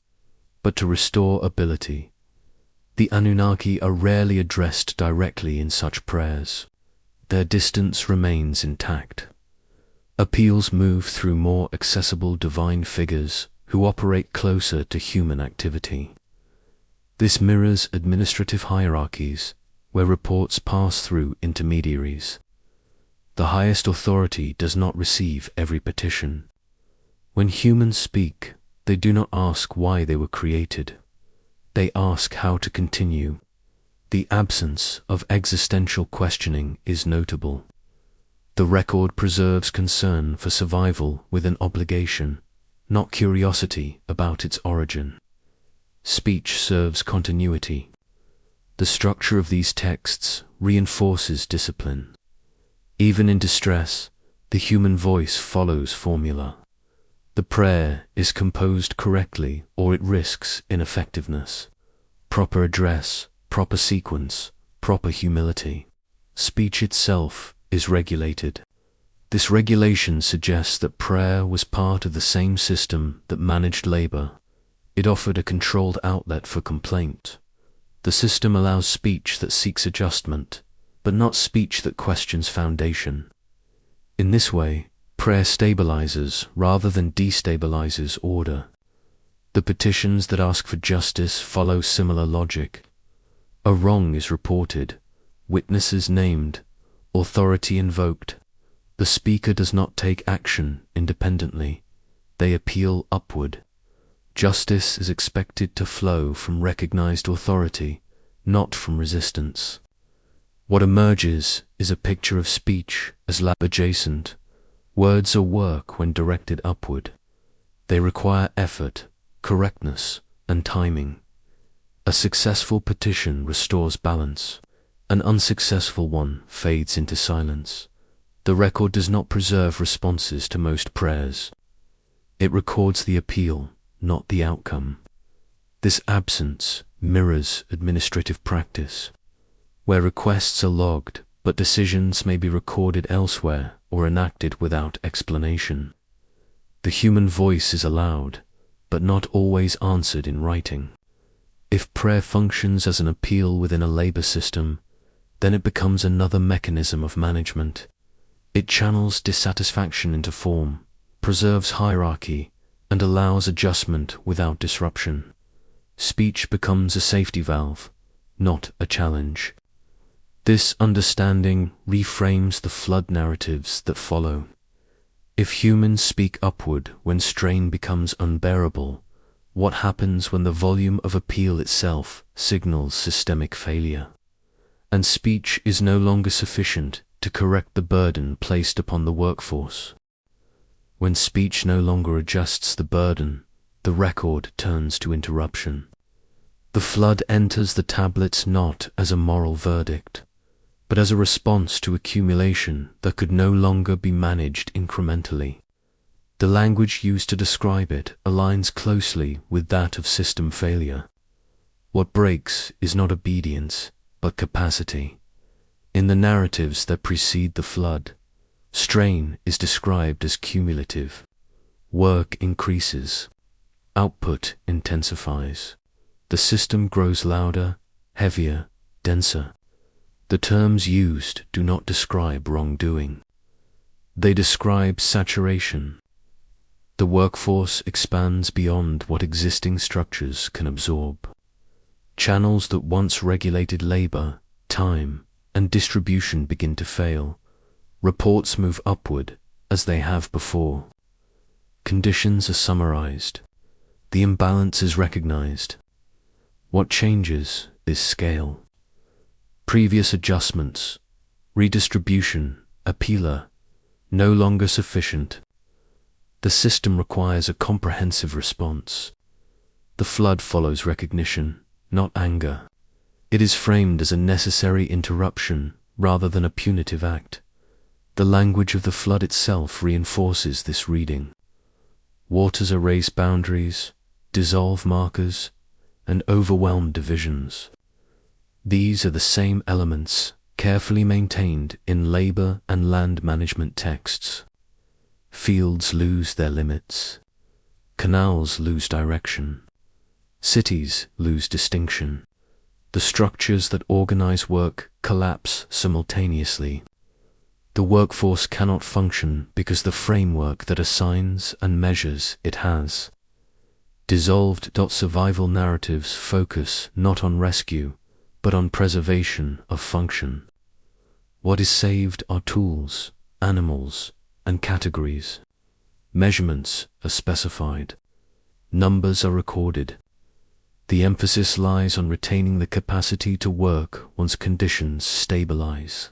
but to restore ability. The Anunnaki are rarely addressed directly in such prayers. Their distance remains intact. Appeals move through more accessible divine figures who operate closer to human activity. This mirrors administrative hierarchies, where reports pass through intermediaries. The highest authority does not receive every petition. When humans speak, they do not ask why they were created. They ask how to continue. The absence of existential questioning is notable. The record preserves concern for survival with an obligation, not curiosity about its origin. Speech serves continuity. The structure of these texts reinforces discipline. Even in distress, the human voice follows formula. The prayer is composed correctly or it risks ineffectiveness. Proper address, proper sequence, proper humility. Speech itself is regulated. This regulation suggests that prayer was part of the same system that managed labor. It offered a controlled outlet for complaint. The system allows speech that seeks adjustment, but not speech that questions foundation. In this way, prayer stabilizes rather than destabilizes order. The petitions that ask for justice follow similar logic. A wrong is reported, witnesses named, authority invoked. The speaker does not take action independently. They appeal upward. Justice is expected to flow from recognized authority, not from resistance. What emerges is a picture of speech as lab adjacent. Words are work when directed upward. They require effort, correctness, and timing. A successful petition restores balance. An unsuccessful one fades into silence. The record does not preserve responses to most prayers. It records the appeal, not the outcome. This absence mirrors administrative practice, where requests are logged, but decisions may be recorded elsewhere or enacted without explanation. The human voice is allowed, but not always answered in writing. If prayer functions as an appeal within a labor system, then it becomes another mechanism of management. It channels dissatisfaction into form, preserves hierarchy, and allows adjustment without disruption. Speech becomes a safety valve, not a challenge. This understanding reframes the flood narratives that follow. If humans speak upward when strain becomes unbearable, what happens when the volume of appeal itself signals systemic failure? And speech is no longer sufficient to correct the burden placed upon the workforce. When speech no longer adjusts the burden, the record turns to interruption. The flood enters the tablets not as a moral verdict, but as a response to accumulation that could no longer be managed incrementally. The language used to describe it aligns closely with that of system failure. What breaks is not obedience, but capacity. In the narratives that precede the flood, strain is described as cumulative. Work increases. Output intensifies. The system grows louder, heavier, denser. The terms used do not describe wrongdoing. They describe saturation. The workforce expands beyond what existing structures can absorb. Channels that once regulated labor, time, and distribution begin to fail. Reports move upward as they have before. Conditions are summarized. The imbalance is recognized. What changes is scale. Previous adjustments, redistribution, appealer, no longer sufficient. The system requires a comprehensive response. The flood follows recognition, not anger. It is framed as a necessary interruption rather than a punitive act. The language of the flood itself reinforces this reading. Waters erase boundaries, dissolve markers, and overwhelm divisions. These are the same elements carefully maintained in labor and land management texts. Fields lose their limits. Canals lose direction. Cities lose distinction. The structures that organize work collapse simultaneously. The workforce cannot function because the framework that assigns and measures it has. Dissolved. Survival narratives focus not on rescue, but on preservation of function. What is saved are tools, animals, and categories. Measurements are specified. Numbers are recorded. The emphasis lies on retaining the capacity to work once conditions stabilize.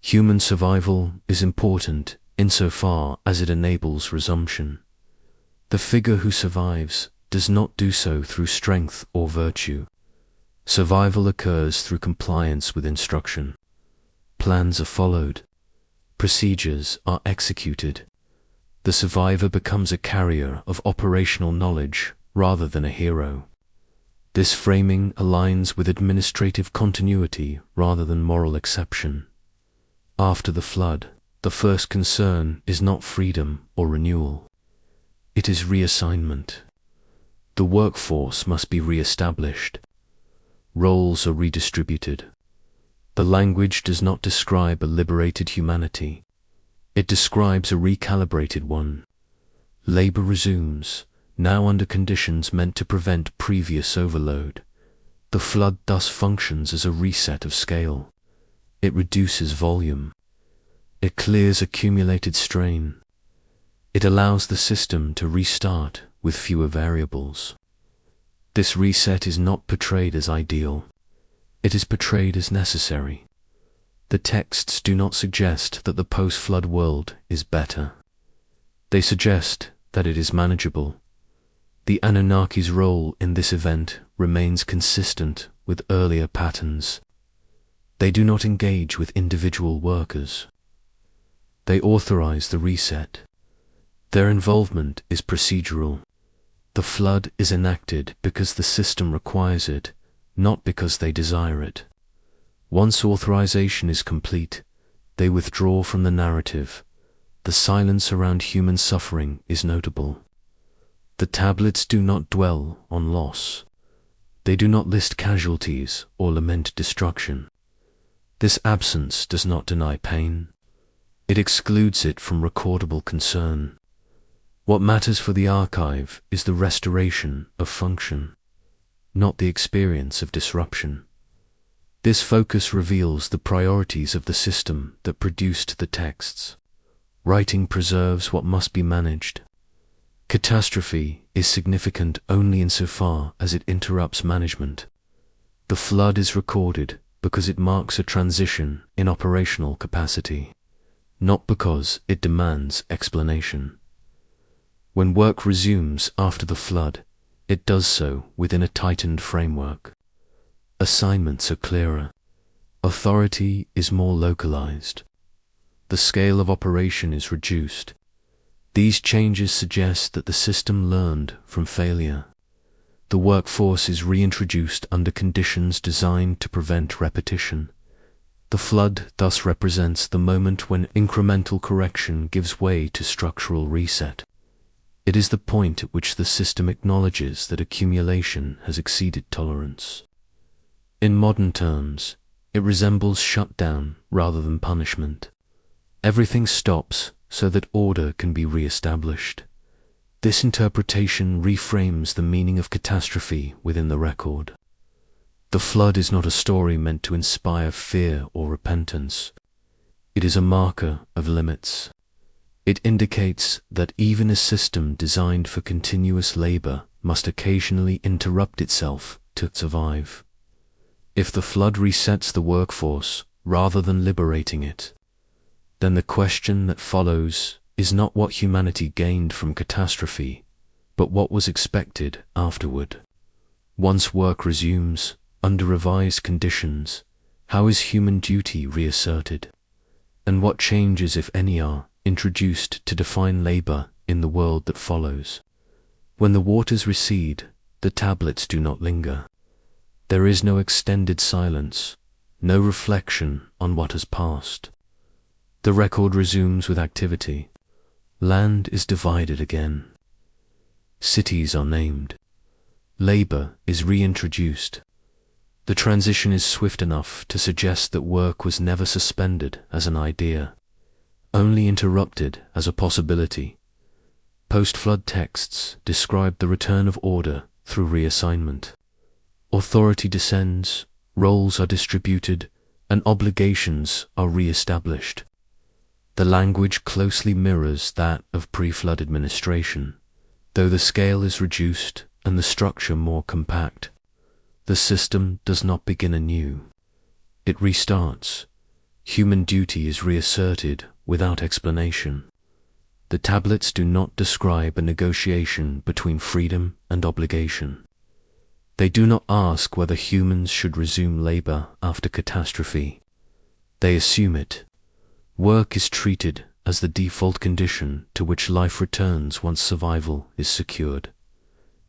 Human survival is important insofar as it enables resumption. The figure who survives does not do so through strength or virtue. Survival occurs through compliance with instruction. Plans are followed. Procedures are executed. The survivor becomes a carrier of operational knowledge rather than a hero. This framing aligns with administrative continuity rather than moral exception. After the flood, the first concern is not freedom or renewal. It is reassignment. The workforce must be re-established. Roles are redistributed. The language does not describe a liberated humanity. It describes a recalibrated one. Labor resumes, now under conditions meant to prevent previous overload. The flood thus functions as a reset of scale. It reduces volume. It clears accumulated strain. It allows the system to restart with fewer variables. This reset is not portrayed as ideal. It is portrayed as necessary. The texts do not suggest that the post-flood world is better. They suggest that it is manageable. The Anunnaki's role in this event remains consistent with earlier patterns. They do not engage with individual workers. They authorize the reset. Their involvement is procedural. The flood is enacted because the system requires it, not because they desire it. Once authorization is complete, they withdraw from the narrative. The silence around human suffering is notable. The tablets do not dwell on loss. They do not list casualties or lament destruction. This absence does not deny pain. It excludes it from recordable concern. What matters for the archive is the restoration of function, not the experience of disruption. This focus reveals the priorities of the system that produced the texts. Writing preserves what must be managed. Catastrophe is significant only insofar as it interrupts management. The flood is recorded because it marks a transition in operational capacity, not because it demands explanation. When work resumes after the flood, it does so within a tightened framework. Assignments are clearer. Authority is more localized. The scale of operation is reduced. These changes suggest that the system learned from failure. The workforce is reintroduced under conditions designed to prevent repetition. The flood thus represents the moment when incremental correction gives way to structural reset. It is the point at which the system acknowledges that accumulation has exceeded tolerance. In modern terms, it resembles shutdown rather than punishment. Everything stops so that order can be re-established. This interpretation reframes the meaning of catastrophe within the record. The flood is not a story meant to inspire fear or repentance. It is a marker of limits. It indicates that even a system designed for continuous labor must occasionally interrupt itself to survive. If the flood resets the workforce rather than liberating it, then the question that follows is not what humanity gained from catastrophe, but what was expected afterward. Once work resumes, under revised conditions, how is human duty reasserted? And what changes, if any, are introduced to define labor in the world that follows? When the waters recede, the tablets do not linger. There is no extended silence, no reflection on what has passed. The record resumes with activity. Land is divided again. Cities are named. Labor is reintroduced. The transition is swift enough to suggest that work was never suspended as an idea, only interrupted as a possibility. Post-flood texts describe the return of order through reassignment. Authority descends, roles are distributed, and obligations are re-established. The language closely mirrors that of pre-flood administration, though the scale is reduced and the structure more compact. The system does not begin anew. It restarts. Human duty is reasserted without explanation. The tablets do not describe a negotiation between freedom and obligation. They do not ask whether humans should resume labor after catastrophe. They assume it. Work is treated as the default condition to which life returns once survival is secured.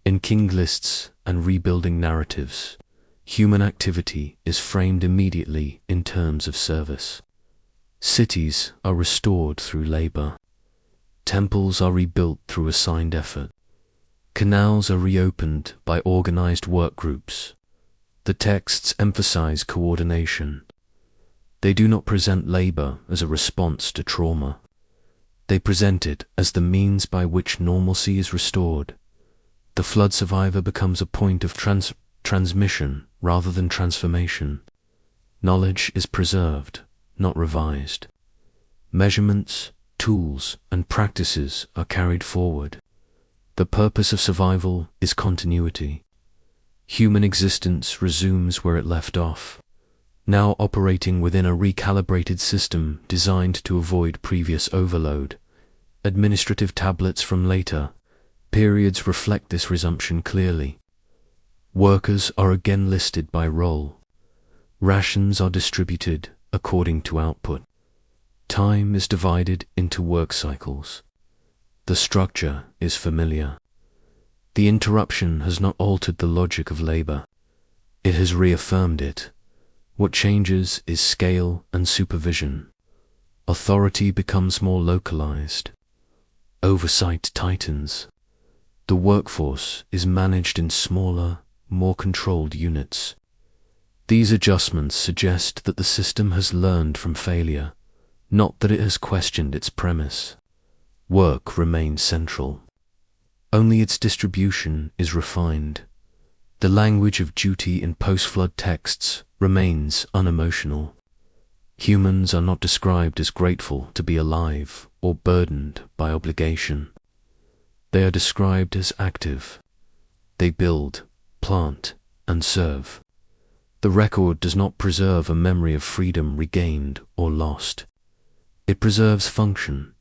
In king lists and rebuilding narratives, human activity is framed immediately in terms of service. Cities are restored through labor. Temples are rebuilt through assigned effort. Canals are reopened by organized work groups. The texts emphasize coordination. They do not present labor as a response to trauma. They present it as the means by which normalcy is restored. The flood survivor becomes a point of transmission rather than transformation. Knowledge is preserved, not revised. Measurements, tools, and practices are carried forward. The purpose of survival is continuity. Human existence resumes where it left off, now operating within a recalibrated system designed to avoid previous overload. Administrative tablets from later periods reflect this resumption clearly. Workers are again listed by role. Rations are distributed according to output. Time is divided into work cycles. The structure is familiar. The interruption has not altered the logic of labor. It has reaffirmed it. What changes is scale and supervision. Authority becomes more localized. Oversight tightens. The workforce is managed in smaller, more controlled units. These adjustments suggest that the system has learned from failure, not that it has questioned its premise. Work remains central. Only its distribution is refined. The language of duty in post-flood texts remains unemotional. Humans are not described as grateful to be alive or burdened by obligation. They are described as active. They build, plant, and serve. The record does not preserve a memory of freedom regained or lost. It preserves function.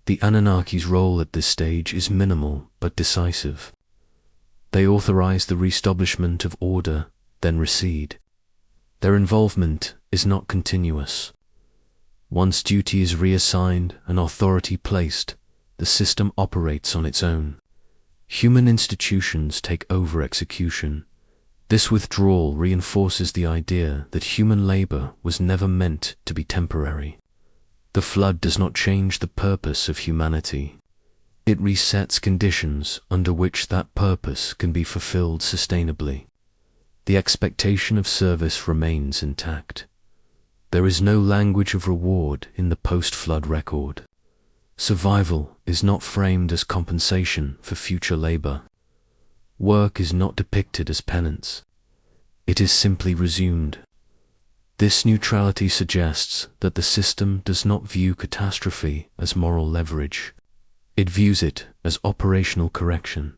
The Anunnaki's role at this stage is minimal but decisive. They authorize the reestablishment of order, then recede. Their involvement is not continuous. Once duty is reassigned and authority placed, the system operates on its own. Human institutions take over execution. This withdrawal reinforces the idea that human labor was never meant to be temporary. The flood does not change the purpose of humanity. It resets conditions under which that purpose can be fulfilled sustainably. The expectation of service remains intact. There is no language of reward in the post-flood record. Survival is not framed as compensation for future labor. Work is not depicted as penance. It is simply resumed. This neutrality suggests that the system does not view catastrophe as moral leverage. It views it as operational correction,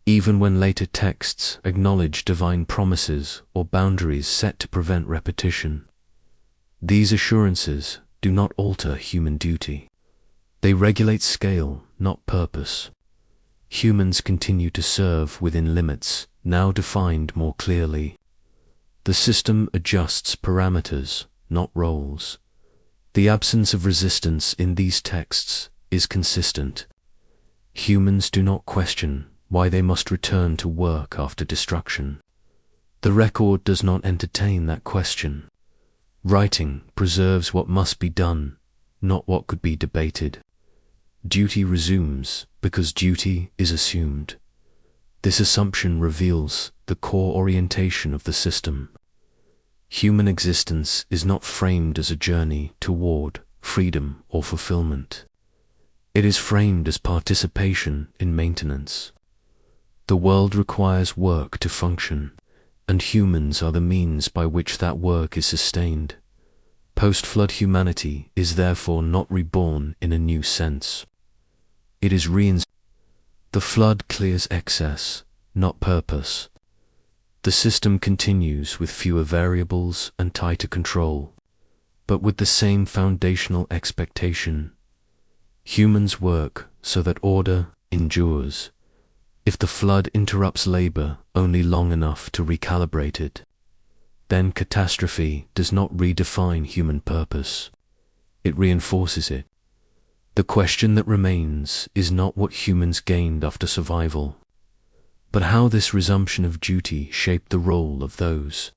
even when later texts acknowledge divine promises or boundaries set to prevent repetition. These assurances do not alter human duty. They regulate scale, not purpose. Humans continue to serve within limits, now defined more clearly. The system adjusts parameters, not roles. The absence of resistance in these texts is consistent. Humans do not question why they must return to work after destruction. The record does not entertain that question. Writing preserves what must be done, not what could be debated. Duty resumes because duty is assumed. This assumption reveals the core orientation of the system. Human existence is not framed as a journey toward freedom or fulfillment. It is framed as participation in maintenance. The world requires work to function, and humans are the means by which that work is sustained. Post-flood humanity is therefore not reborn in a new sense. It is The flood clears excess, not purpose. The system continues with fewer variables and tighter control, but with the same foundational expectation. Humans work so that order endures. If the flood interrupts labor only long enough to recalibrate it, then catastrophe does not redefine human purpose. It reinforces it. The question that remains is not what humans gained after survival, but how this resumption of duty shaped the role of those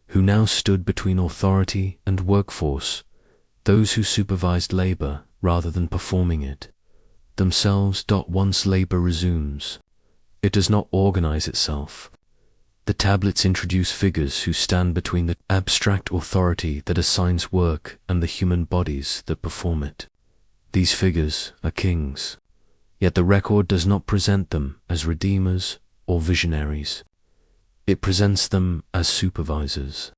who now stood between authority and workforce, those who supervised labor rather than performing it themselves. Once labor resumes, it does not organize itself. The tablets introduce figures who stand between the abstract authority that assigns work and the human bodies that perform it. These figures are kings, yet the record does not present them as redeemers or visionaries. It presents them as supervisors.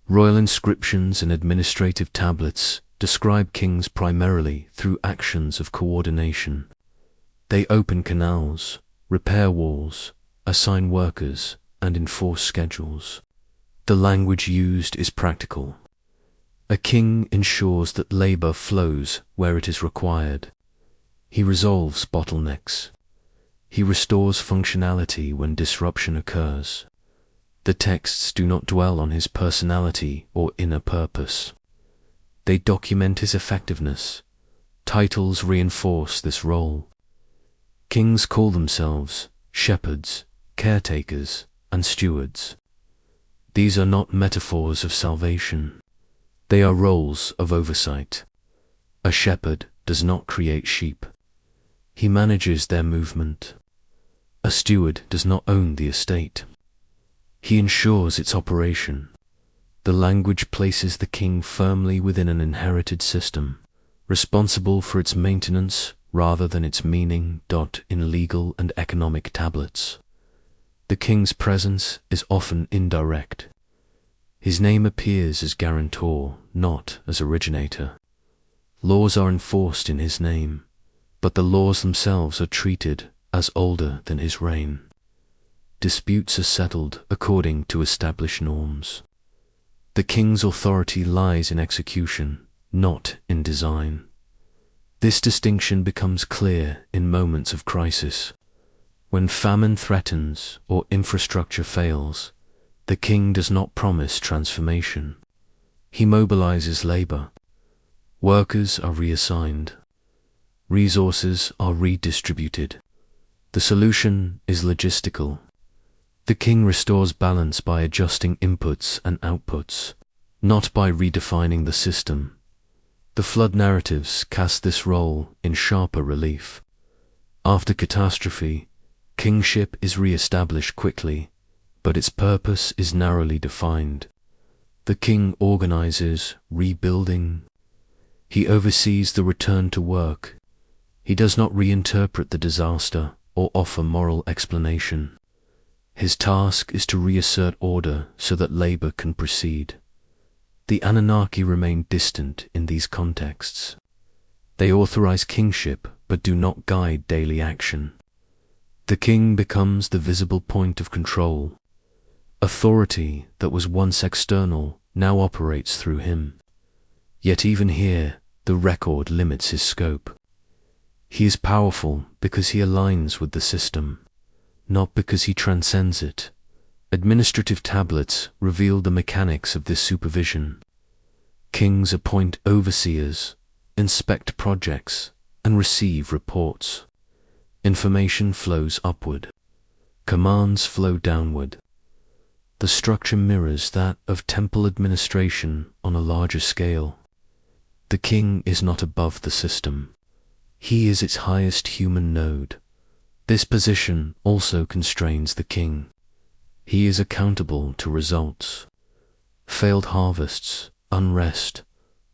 Royal inscriptions and administrative tablets describe kings primarily through actions of coordination. They open canals, repair walls, assign workers, and enforce schedules. The language used is practical. A king ensures that labor flows where it is required. He resolves bottlenecks. He restores functionality when disruption occurs. The texts do not dwell on his personality or inner purpose. They document his effectiveness. Titles reinforce this role. Kings call themselves shepherds, caretakers, and stewards. These are not metaphors of salvation. They are roles of oversight. A shepherd does not create sheep. He manages their movement. A steward does not own the estate. He ensures its operation. The language places the king firmly within an inherited system, responsible for its maintenance rather than its meaning. In legal and economic tablets, the king's presence is often indirect. His name appears as guarantor, not as originator. Laws are enforced in his name, but the laws themselves are treated as older than his reign. Disputes are settled according to established norms. The king's authority lies in execution, not in design. This distinction becomes clear in moments of crisis. When famine threatens or infrastructure fails, the king does not promise transformation. He mobilizes labor. Workers are reassigned. Resources are redistributed. The solution is logistical. The king restores balance by adjusting inputs and outputs, not by redefining the system. The flood narratives cast this role in sharper relief. After catastrophe, kingship is re-established quickly, but its purpose is narrowly defined. The king organizes rebuilding. He oversees the return to work. He does not reinterpret the disaster or offer moral explanation. His task is to reassert order so that labor can proceed. The Anunnaki remain distant in these contexts. They authorize kingship but do not guide daily action. The king becomes the visible point of control. Authority that was once external now operates through him. Yet even here, the record limits his scope. He is powerful because he aligns with the system, not because he transcends it. Administrative tablets reveal the mechanics of this supervision. Kings appoint overseers, inspect projects, and receive reports. Information flows upward. Commands flow downward. The structure mirrors that of temple administration on a larger scale. The king is not above the system. He is its highest human node. This position also constrains the king. He is accountable to results. Failed harvests, unrest,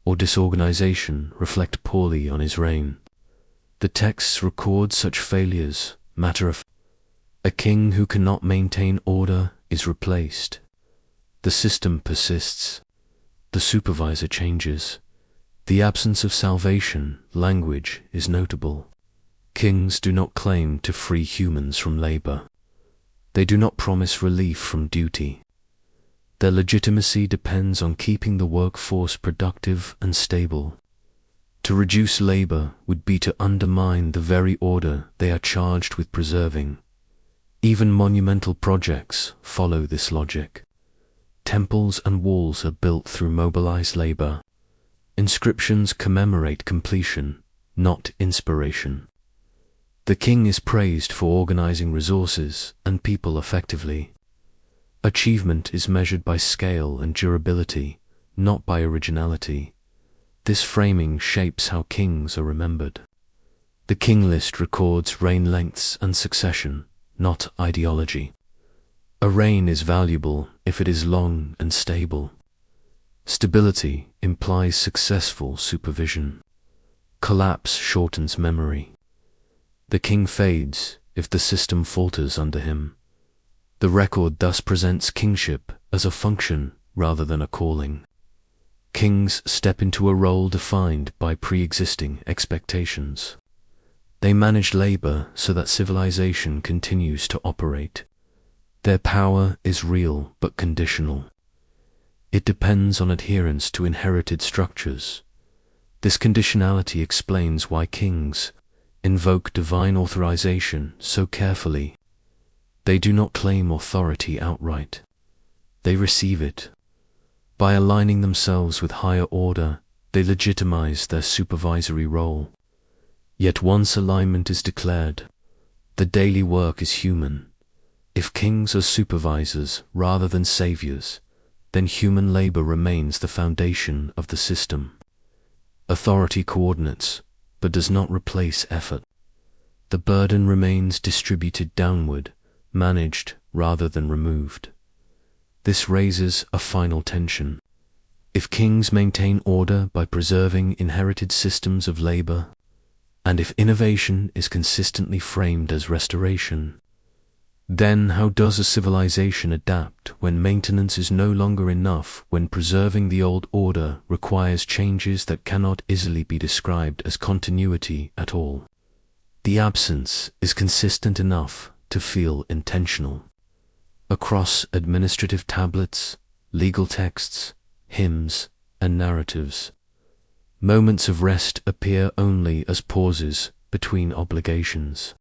or disorganization reflect poorly on his reign. The texts record such failures, a king who cannot maintain order is replaced. The system persists. The supervisor changes. The absence of salvation language is notable. Kings do not claim to free humans from labor. They do not promise relief from duty. Their legitimacy depends on keeping the workforce productive and stable. To reduce labor would be to undermine the very order they are charged with preserving. Even monumental projects follow this logic. Temples and walls are built through mobilized labor. Inscriptions commemorate completion, not inspiration. The king is praised for organizing resources and people effectively. Achievement is measured by scale and durability, not by originality. This framing shapes how kings are remembered. The king list records reign lengths and succession, not ideology. A reign is valuable if it is long and stable. Stability implies successful supervision. Collapse shortens memory. The king fades if the system falters under him. The record thus presents kingship as a function rather than a calling. Kings step into a role defined by pre-existing expectations. They manage labor so that civilization continues to operate. Their power is real but conditional. It depends on adherence to inherited structures. This conditionality explains why kings invoke divine authorization so carefully. They do not claim authority outright. They receive it. By aligning themselves with higher order, they legitimize their supervisory role. Yet once alignment is declared, the daily work is human. If kings are supervisors rather than saviors, then human labor remains the foundation of the system. Authority coordinates, but does not replace effort. The burden remains distributed downward, managed rather than removed. This raises a final tension. If kings maintain order by preserving inherited systems of labor, and if innovation is consistently framed as restoration, then how does a civilization adapt when maintenance is no longer enough, when preserving the old order requires changes that cannot easily be described as continuity at all? The absence is consistent enough to feel intentional. Across administrative tablets, legal texts, hymns, and narratives, moments of rest appear only as pauses between obligations.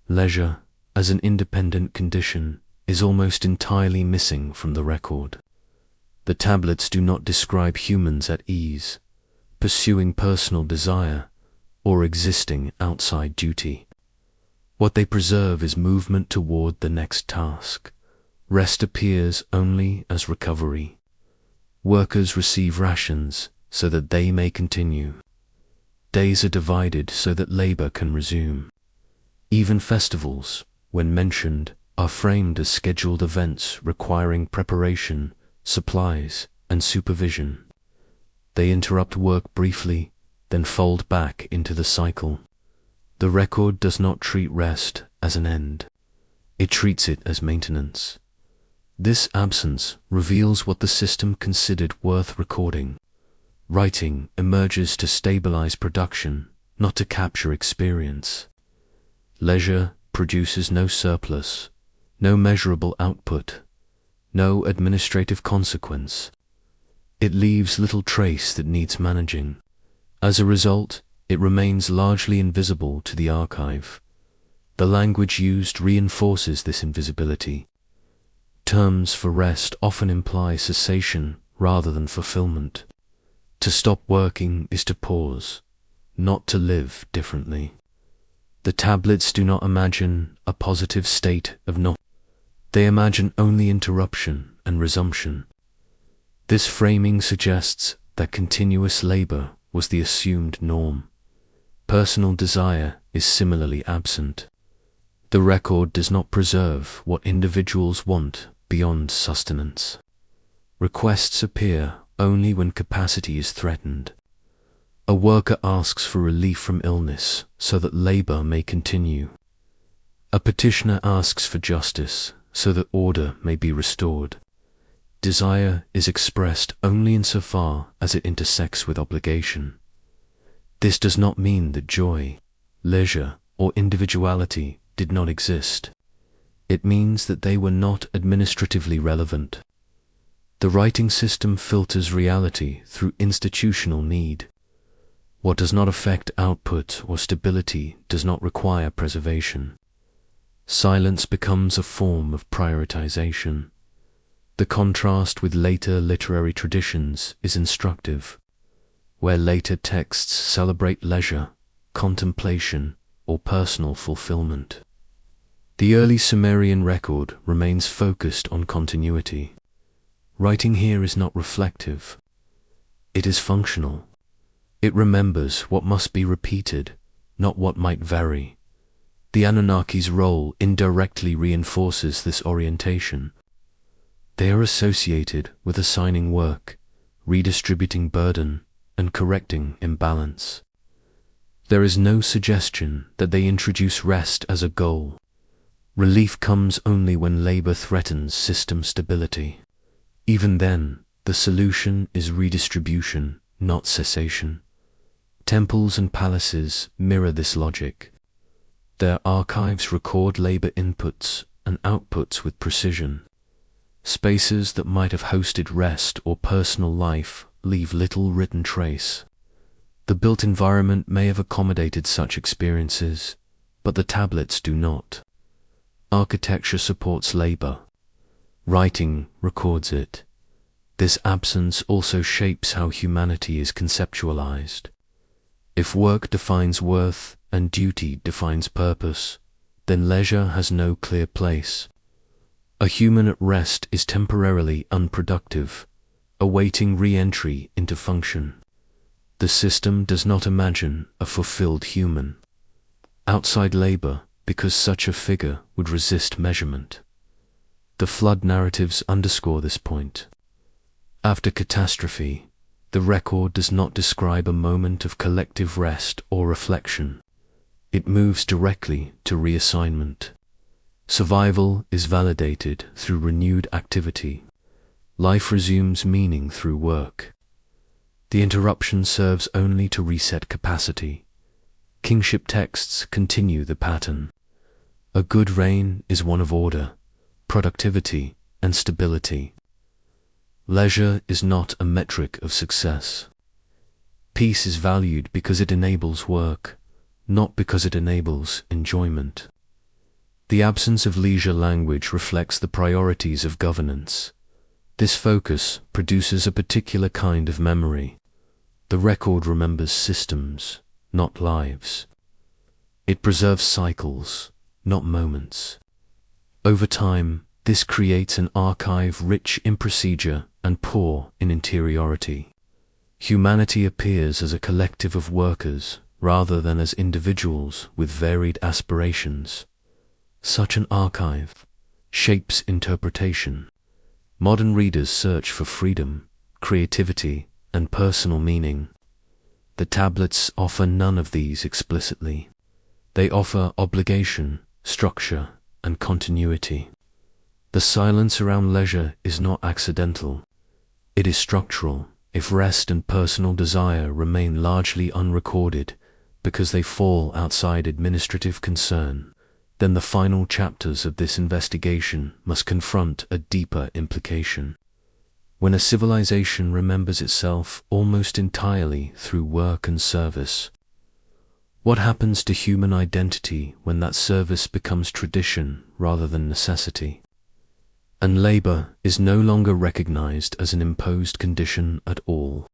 Leisure, as an independent condition, is almost entirely missing from the record. The tablets do not describe humans at ease, pursuing personal desire, or existing outside duty. What they preserve is movement toward the next task. Rest appears only as recovery. Workers receive rations so that they may continue. Days are divided so that labor can resume. Even festivals, when mentioned, are framed as scheduled events requiring preparation, supplies, and supervision. They interrupt work briefly, then fold back into the cycle. The record does not treat rest as an end. It treats it as maintenance. This absence reveals what the system considered worth recording. Writing emerges to stabilize production, not to capture experience. Leisure produces no surplus, no measurable output, no administrative consequence. It leaves little trace that needs managing. As a result, it remains largely invisible to the archive. The language used reinforces this invisibility. Terms for rest often imply cessation rather than fulfillment. To stop working is to pause, not to live differently. The tablets do not imagine a positive state of not. They imagine only interruption and resumption. This framing suggests that continuous labor was the assumed norm. Personal desire is similarly absent. The record does not preserve what individuals want beyond sustenance. Requests appear only when capacity is threatened. A worker asks for relief from illness so that labor may continue. A petitioner asks for justice so that order may be restored. Desire is expressed only insofar as it intersects with obligation. This does not mean that joy, leisure, or individuality did not exist. It means that they were not administratively relevant. The writing system filters reality through institutional need. What does not affect output or stability does not require preservation. Silence becomes a form of prioritization. The contrast with later literary traditions is instructive, where later texts celebrate leisure, contemplation, or personal fulfillment. The early Sumerian record remains focused on continuity. Writing here is not reflective. It is functional. It remembers what must be repeated, not what might vary. The Anunnaki's role indirectly reinforces this orientation. They are associated with assigning work, redistributing burden, and correcting imbalance. There is no suggestion that they introduce rest as a goal. Relief comes only when labor threatens system stability. Even then, the solution is redistribution, not cessation. Temples and palaces mirror this logic. Their archives record labor inputs and outputs with precision. Spaces that might have hosted rest or personal life leave little written trace. The built environment may have accommodated such experiences, but the tablets do not. Architecture supports labor. Writing records it. This absence also shapes how humanity is conceptualized. If work defines worth and duty defines purpose, then leisure has no clear place. A human at rest is temporarily unproductive, awaiting re-entry into function. The system does not imagine a fulfilled human outside labor because such a figure would resist measurement. The flood narratives underscore this point. After catastrophe, the record does not describe a moment of collective rest or reflection. It moves directly to reassignment. Survival is validated through renewed activity. Life resumes meaning through work. The interruption serves only to reset capacity. Kingship texts continue the pattern. A good reign is one of order, productivity, and stability. Leisure is not a metric of success. Peace is valued because it enables work, not because it enables enjoyment. The absence of leisure language reflects the priorities of governance. This focus produces a particular kind of memory. The record remembers systems, not lives. It preserves cycles, not moments. Over time, this creates an archive rich in procedure and poor in interiority. Humanity appears as a collective of workers rather than as individuals with varied aspirations. Such an archive shapes interpretation. Modern readers search for freedom, creativity, and personal meaning. The tablets offer none of these explicitly. They offer obligation, structure, and continuity. The silence around leisure is not accidental. It is structural. If rest and personal desire remain largely unrecorded because they fall outside administrative concern, then the final chapters of this investigation must confront a deeper implication. When a civilization remembers itself almost entirely through work and service, what happens to human identity when that service becomes tradition rather than necessity? And labor is no longer recognized as an imposed condition at all.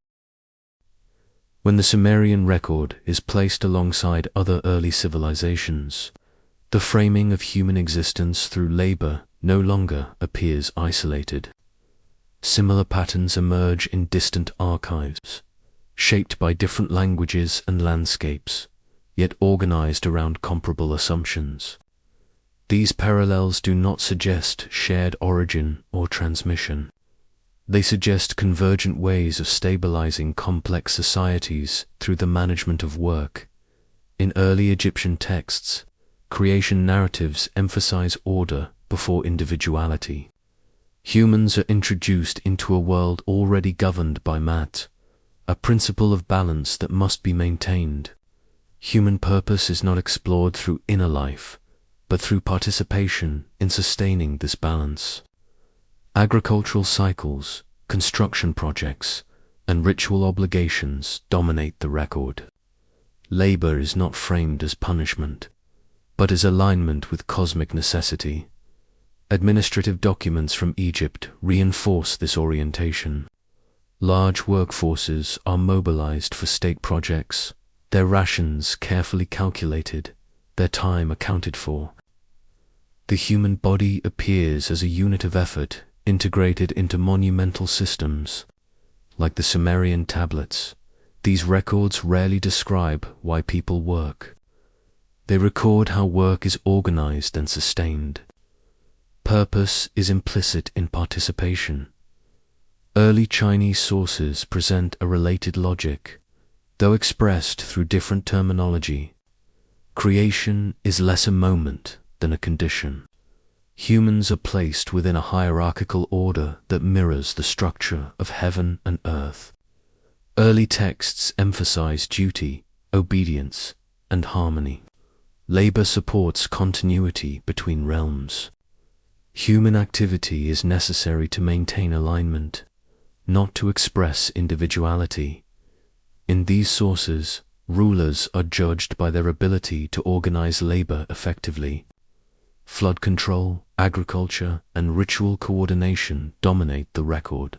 When the Sumerian record is placed alongside other early civilizations, the framing of human existence through labor no longer appears isolated. Similar patterns emerge in distant archives, shaped by different languages and landscapes, yet organized around comparable assumptions. These parallels do not suggest shared origin or transmission. They suggest convergent ways of stabilizing complex societies through the management of work. In early Egyptian texts, creation narratives emphasize order before individuality. Humans are introduced into a world already governed by Mat, a principle of balance that must be maintained. Human purpose is not explored through inner life, but through participation in sustaining this balance. Agricultural cycles, construction projects, and ritual obligations dominate the record. Labor is not framed as punishment, but as alignment with cosmic necessity. Administrative documents from Egypt reinforce this orientation. Large workforces are mobilized for state projects, their rations carefully calculated, their time accounted for. The human body appears as a unit of effort integrated into monumental systems. Like the Sumerian tablets, these records rarely describe why people work. They record how work is organized and sustained. Purpose is implicit in participation. Early Chinese sources present a related logic, though expressed through different terminology. Creation is less a moment than a condition. Humans are placed within a hierarchical order that mirrors the structure of heaven and earth. Early texts emphasize duty, obedience, and harmony. Labor supports continuity between realms. Human activity is necessary to maintain alignment, not to express individuality. In these sources, rulers are judged by their ability to organize labor effectively. Flood control, agriculture, and ritual coordination dominate the record.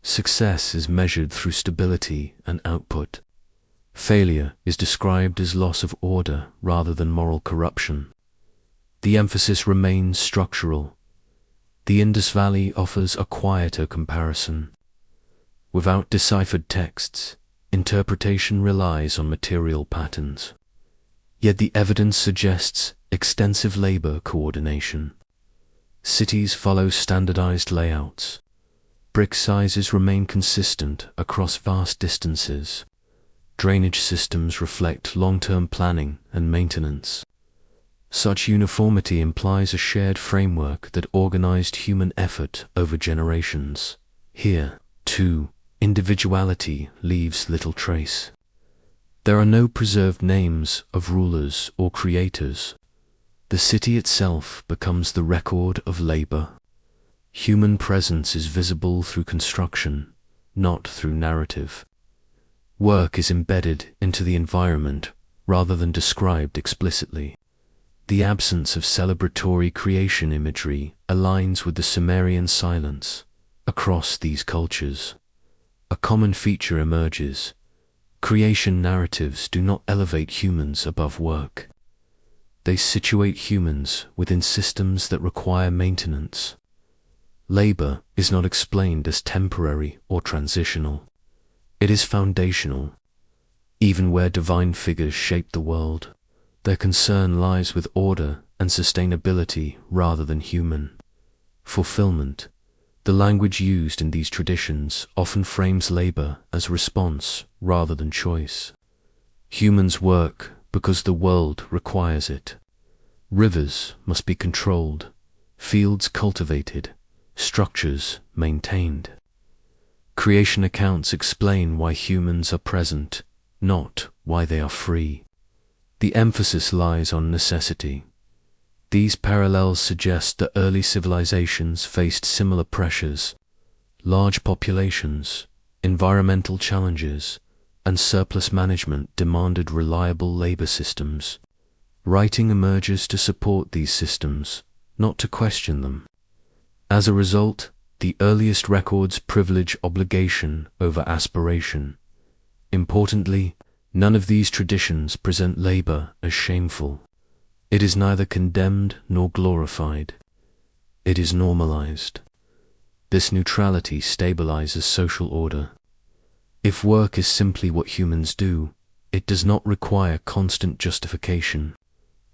Success is measured through stability and output. Failure is described as loss of order rather than moral corruption. The emphasis remains structural. The Indus Valley offers a quieter comparison. Without deciphered texts, interpretation relies on material patterns. Yet the evidence suggests extensive labor coordination. Cities follow standardized layouts. Brick sizes remain consistent across vast distances. Drainage systems reflect long-term planning and maintenance. Such uniformity implies a shared framework that organized human effort over generations. Here, too, individuality leaves little trace. There are no preserved names of rulers or creators. The city itself becomes the record of labor. Human presence is visible through construction, not through narrative. Work is embedded into the environment rather than described explicitly. The absence of celebratory creation imagery aligns with the Sumerian silence across these cultures. A common feature emerges. Creation narratives do not elevate humans above work. They situate humans within systems that require maintenance. Labor is not explained as temporary or transitional. It is foundational. Even where divine figures shape the world, their concern lies with order and sustainability rather than human fulfillment. The language used in these traditions often frames labor as response rather than choice. Humans work because the world requires it. Rivers must be controlled, fields cultivated, structures maintained. Creation accounts explain why humans are present, not why they are free. The emphasis lies on necessity. These parallels suggest that early civilizations faced similar pressures. Large populations, environmental challenges, and surplus management demanded reliable labor systems. Writing emerges to support these systems, not to question them. As a result, the earliest records privilege obligation over aspiration. Importantly, none of these traditions present labor as shameful. It is neither condemned nor glorified. It is normalized. This neutrality stabilizes social order. If work is simply what humans do, it does not require constant justification.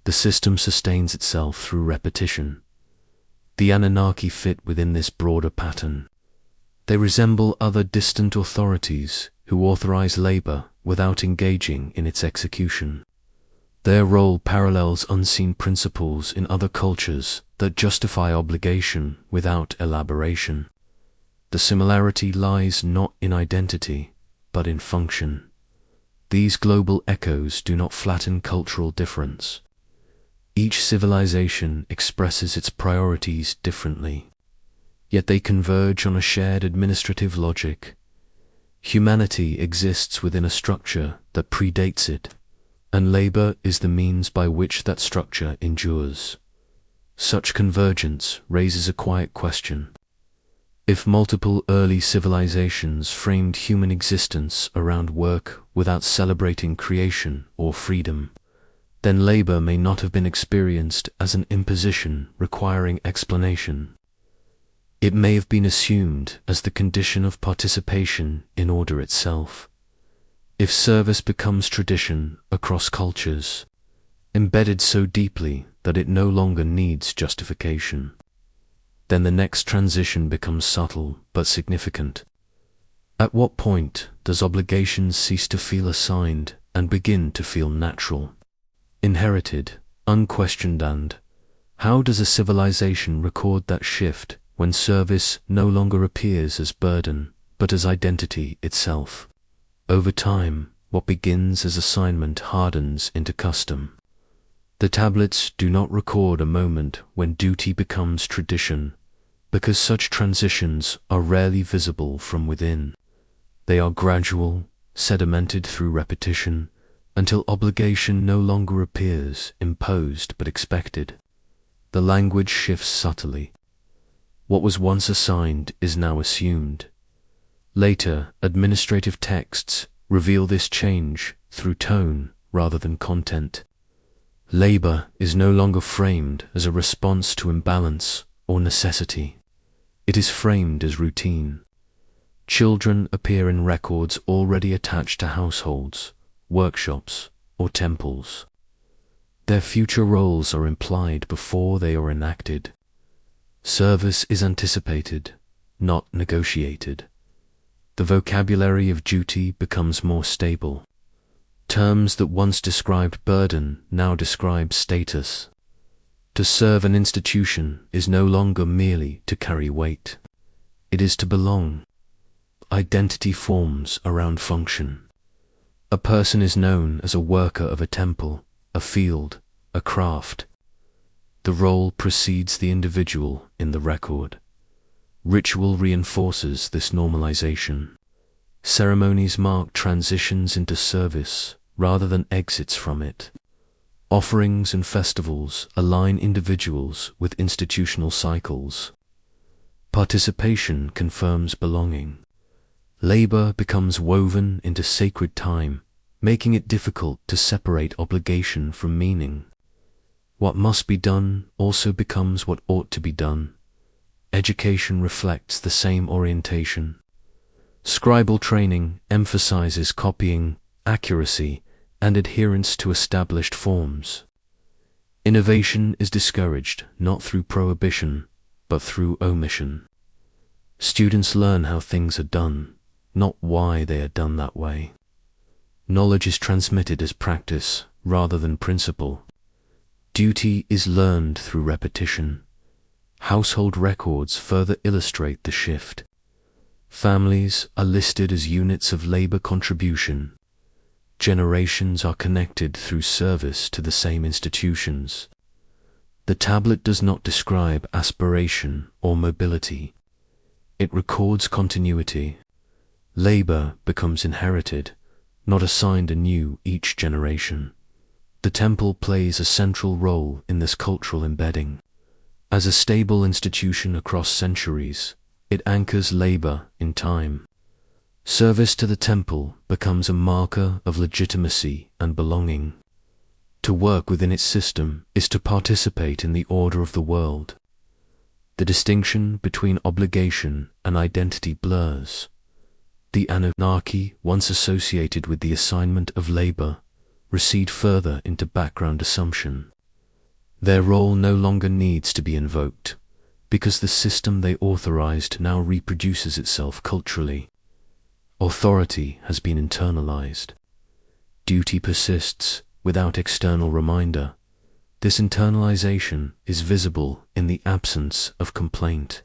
The system sustains itself through repetition. The Anunnaki fit within this broader pattern. They resemble other distant authorities who authorize labor without engaging in its execution. Their role parallels unseen principles in other cultures that justify obligation without elaboration. The similarity lies not in identity, but in function. These global echoes do not flatten cultural difference. Each civilization expresses its priorities differently, yet they converge on a shared administrative logic. Humanity exists within a structure that predates it, and labor is the means by which that structure endures. Such convergence raises a quiet question. If multiple early civilizations framed human existence around work without celebrating creation or freedom, then labor may not have been experienced as an imposition requiring explanation. It may have been assumed as the condition of participation in order itself. If service becomes tradition across cultures, embedded so deeply that it no longer needs justification, then the next transition becomes subtle but significant. At what point does obligation cease to feel assigned and begin to feel natural, inherited, unquestioned, and how does a civilization record that shift when service no longer appears as burden but as identity itself? Over time, what begins as assignment hardens into custom. The tablets do not record a moment when duty becomes tradition, because such transitions are rarely visible from within. They are gradual, sedimented through repetition, until obligation no longer appears imposed but expected. The language shifts subtly. What was once assigned is now assumed. Later, administrative texts reveal this change through tone rather than content. Labor is no longer framed as a response to imbalance or necessity. It is framed as routine. Children appear in records already attached to households, workshops, or temples. Their future roles are implied before they are enacted. Service is anticipated, not negotiated. The vocabulary of duty becomes more stable. Terms that once described burden now describe status. To serve an institution is no longer merely to carry weight. It is to belong. Identity forms around function. A person is known as a worker of a temple, a field, a craft. The role precedes the individual in the record. Ritual reinforces this normalization. Ceremonies mark transitions into service rather than exits from it. Offerings and festivals align individuals with institutional cycles. Participation confirms belonging. Labor becomes woven into sacred time, making it difficult to separate obligation from meaning. What must be done also becomes what ought to be done. Education reflects the same orientation. Scribal training emphasizes copying, accuracy, and adherence to established forms. Innovation is discouraged not through prohibition, but through omission. Students learn how things are done, not why they are done that way. Knowledge is transmitted as practice rather than principle. Duty is learned through repetition. Household records further illustrate the shift. Families are listed as units of labor contribution. Generations are connected through service to the same institutions. The tablet does not describe aspiration or mobility. It records continuity. Labor becomes inherited, not assigned anew each generation. The temple plays a central role in this cultural embedding. As a stable institution across centuries, it anchors labor in time. Service to the temple becomes a marker of legitimacy and belonging. To work within its system is to participate in the order of the world. The distinction between obligation and identity blurs. The Anunnaki, once associated with the assignment of labor, recede further into background assumption. Their role no longer needs to be invoked, because the system they authorized now reproduces itself culturally. Authority has been internalized. Duty persists without external reminder. This internalization is visible in the absence of complaint.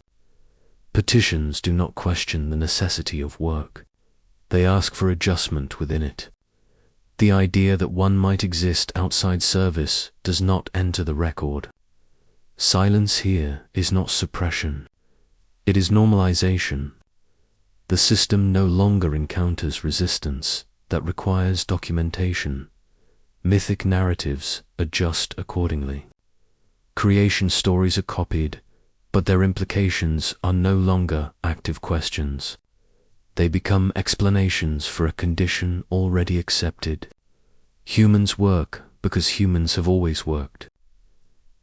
Petitions do not question the necessity of work. They ask for adjustment within it. The idea that one might exist outside service does not enter the record. Silence here is not suppression. It is normalization. The system no longer encounters resistance that requires documentation. Mythic narratives adjust accordingly. Creation stories are copied, but their implications are no longer active questions. They become explanations for a condition already accepted. Humans work because humans have always worked.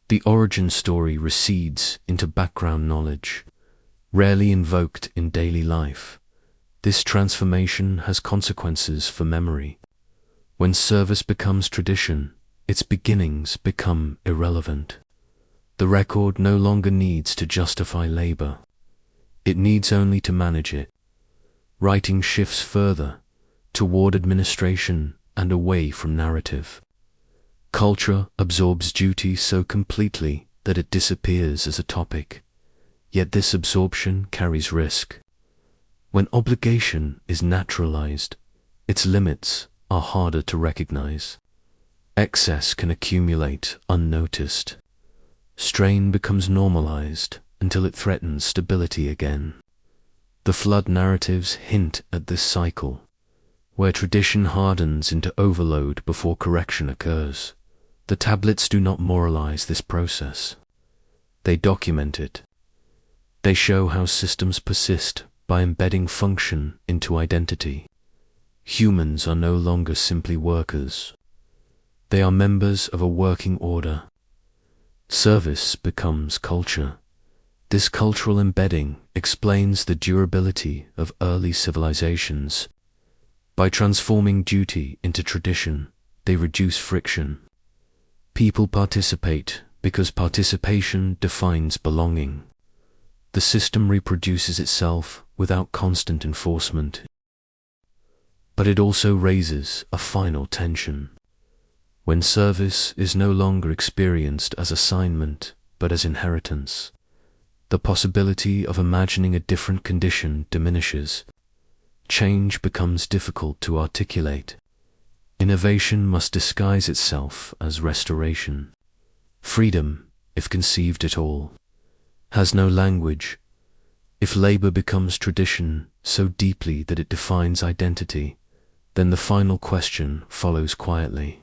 The origin story recedes into background knowledge, rarely invoked in daily life. This transformation has consequences for memory. When service becomes tradition, its beginnings become irrelevant. The record no longer needs to justify labor. It needs only to manage it. Writing shifts further toward administration and away from narrative. Culture absorbs duty so completely that it disappears as a topic. Yet this absorption carries risk. When obligation is naturalized, its limits are harder to recognize. Excess can accumulate unnoticed. Strain becomes normalized until it threatens stability again. The flood narratives hint at this cycle, where tradition hardens into overload before correction occurs. The tablets do not moralize this process. They document it. They show how systems persist by embedding function into identity. Humans are no longer simply workers. They are members of a working order. Service becomes culture. This cultural embedding explains the durability of early civilizations. By transforming duty into tradition, they reduce friction. People participate because participation defines belonging. The system reproduces itself without constant enforcement. But it also raises a final tension. When service is no longer experienced as assignment, but as inheritance, the possibility of imagining a different condition diminishes. Change becomes difficult to articulate. Innovation must disguise itself as restoration. Freedom, if conceived at all, has no language. If labor becomes tradition so deeply that it defines identity, then the final question follows quietly.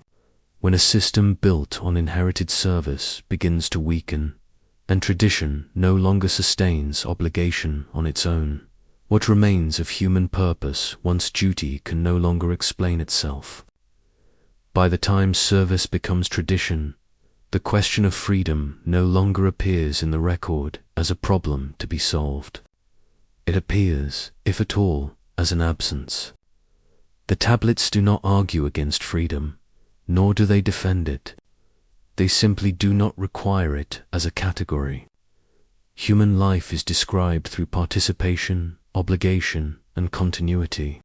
When a system built on inherited service begins to weaken, and tradition no longer sustains obligation on its own, what remains of human purpose once duty can no longer explain itself? By the time service becomes tradition, the question of freedom no longer appears in the record as a problem to be solved. It appears, if at all, as an absence. The tablets do not argue against freedom, nor do they defend it. They simply do not require it as a category. Human life is described through participation, obligation, and continuity.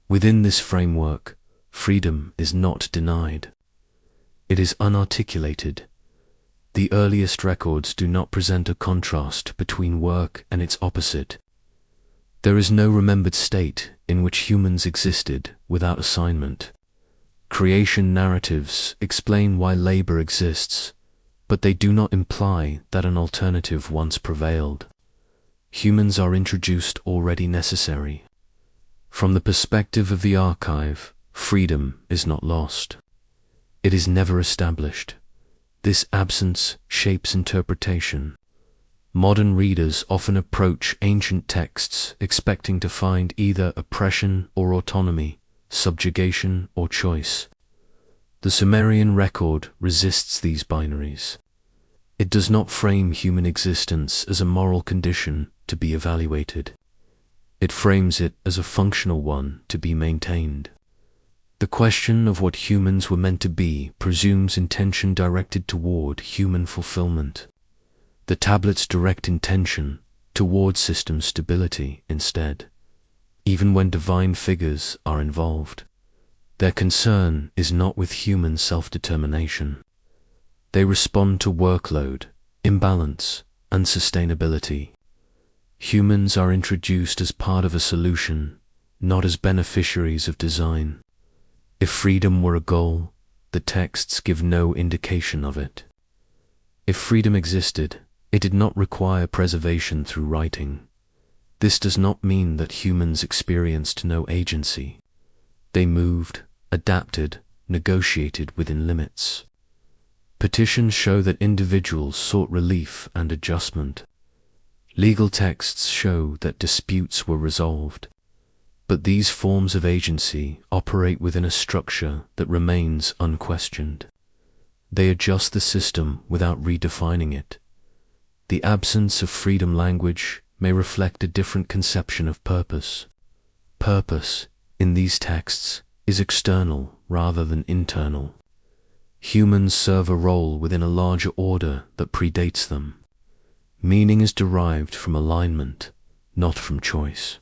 Within this framework, freedom is not denied. It is unarticulated. The earliest records do not present a contrast between work and its opposite. There is no remembered state in which humans existed without assignment. Creation narratives explain why labor exists, but they do not imply that an alternative once prevailed. Humans are introduced already necessary. From the perspective of the archive, freedom is not lost. It is never established. This absence shapes interpretation. Modern readers often approach ancient texts expecting to find either oppression or autonomy, subjugation or choice. The Sumerian record resists these binaries. It does not frame human existence as a moral condition to be evaluated. It frames it as a functional one to be maintained. The question of what humans were meant to be presumes intention directed toward human fulfillment. The tablets direct intention toward system stability instead. Even when divine figures are involved, their concern is not with human self-determination. They respond to workload, imbalance, and sustainability. Humans are introduced as part of a solution, not as beneficiaries of design. If freedom were a goal, the texts give no indication of it. If freedom existed, it did not require preservation through writing. This does not mean that humans experienced no agency. They moved, adapted, negotiated within limits. Petitions show that individuals sought relief and adjustment. Legal texts show that disputes were resolved. But these forms of agency operate within a structure that remains unquestioned. They adjust the system without redefining it. The absence of freedom language may reflect a different conception of purpose. Purpose, in these texts, is external rather than internal. Humans serve a role within a larger order that predates them. Meaning is derived from alignment, not from choice.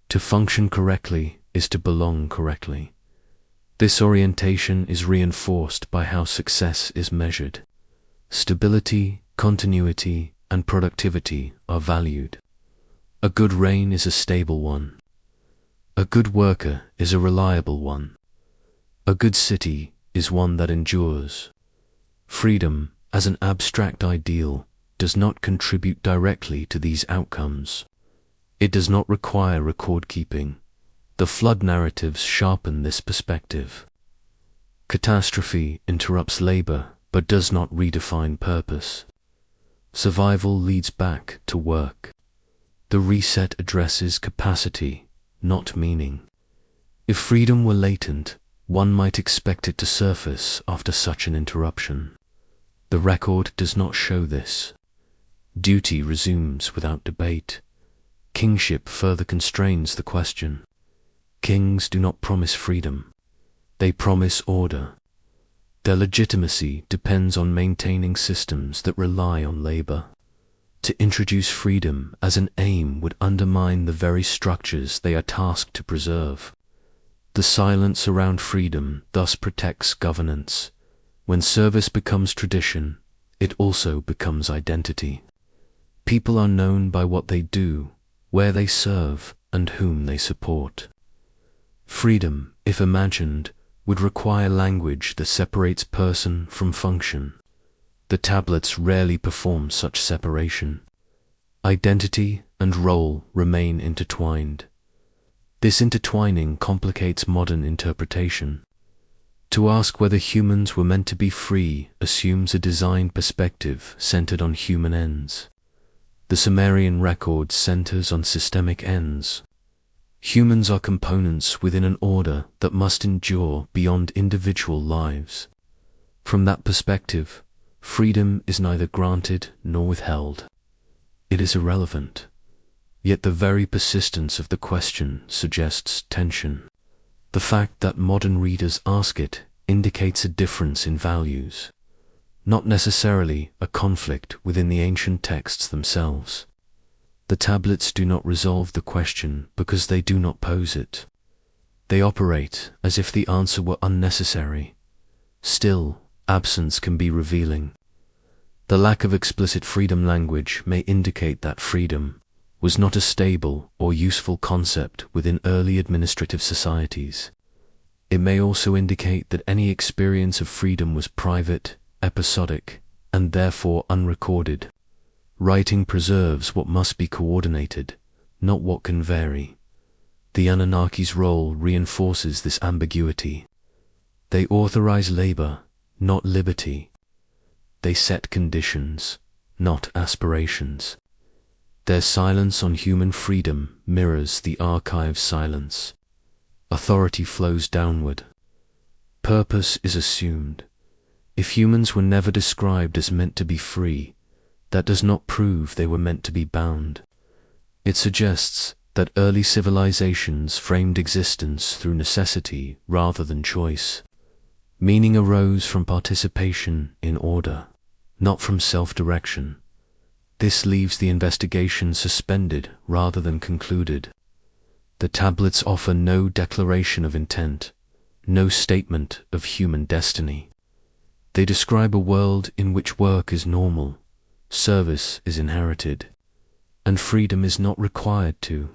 To function correctly is to belong correctly. This orientation is reinforced by how success is measured. Stability, continuity, and productivity are valued. A good reign is a stable one. A good worker is a reliable one. A good city is one that endures. Freedom, as an abstract ideal, does not contribute directly to these outcomes. It does not require record-keeping. The flood narratives sharpen this perspective. Catastrophe interrupts labor but does not redefine purpose. Survival leads back to work. The reset addresses capacity, not meaning. If freedom were latent, one might expect it to surface after such an interruption. The record does not show this. Duty resumes without debate. Kingship further constrains the question. Kings do not promise freedom. They promise order. Their legitimacy depends on maintaining systems that rely on labor. To introduce freedom as an aim would undermine the very structures they are tasked to preserve. The silence around freedom thus protects governance. When service becomes tradition, it also becomes identity. People are known by what they do, where they serve, and whom they support. Freedom, if imagined, would require language that separates person from function. The tablets rarely perform such separation. Identity and role remain intertwined. This intertwining complicates modern interpretation. To ask whether humans were meant to be free assumes a design perspective centered on human ends. The Sumerian record centers on systemic ends. Humans are components within an order that must endure beyond individual lives. From that perspective, freedom is neither granted nor withheld. It is irrelevant. Yet the very persistence of the question suggests tension. The fact that modern readers ask it indicates a difference in values, not necessarily a conflict within the ancient texts themselves. The tablets do not resolve the question because they do not pose it. They operate as if the answer were unnecessary. Still, absence can be revealing. The lack of explicit freedom language may indicate that freedom was not a stable or useful concept within early administrative societies. It may also indicate that any experience of freedom was private, episodic, and therefore unrecorded. Writing preserves what must be coordinated, not what can vary. The Anunnaki's role reinforces this ambiguity. They authorize labor, not liberty. They set conditions, not aspirations. Their silence on human freedom mirrors the archive's silence. Authority flows downward. Purpose is assumed. If humans were never described as meant to be free, that does not prove they were meant to be bound. It suggests that early civilizations framed existence through necessity rather than choice. Meaning arose from participation in order, not from self-direction. This leaves the investigation suspended rather than concluded. The tablets offer no declaration of intent, no statement of human destiny. They describe a world in which work is normal, service is inherited, and freedom is not required to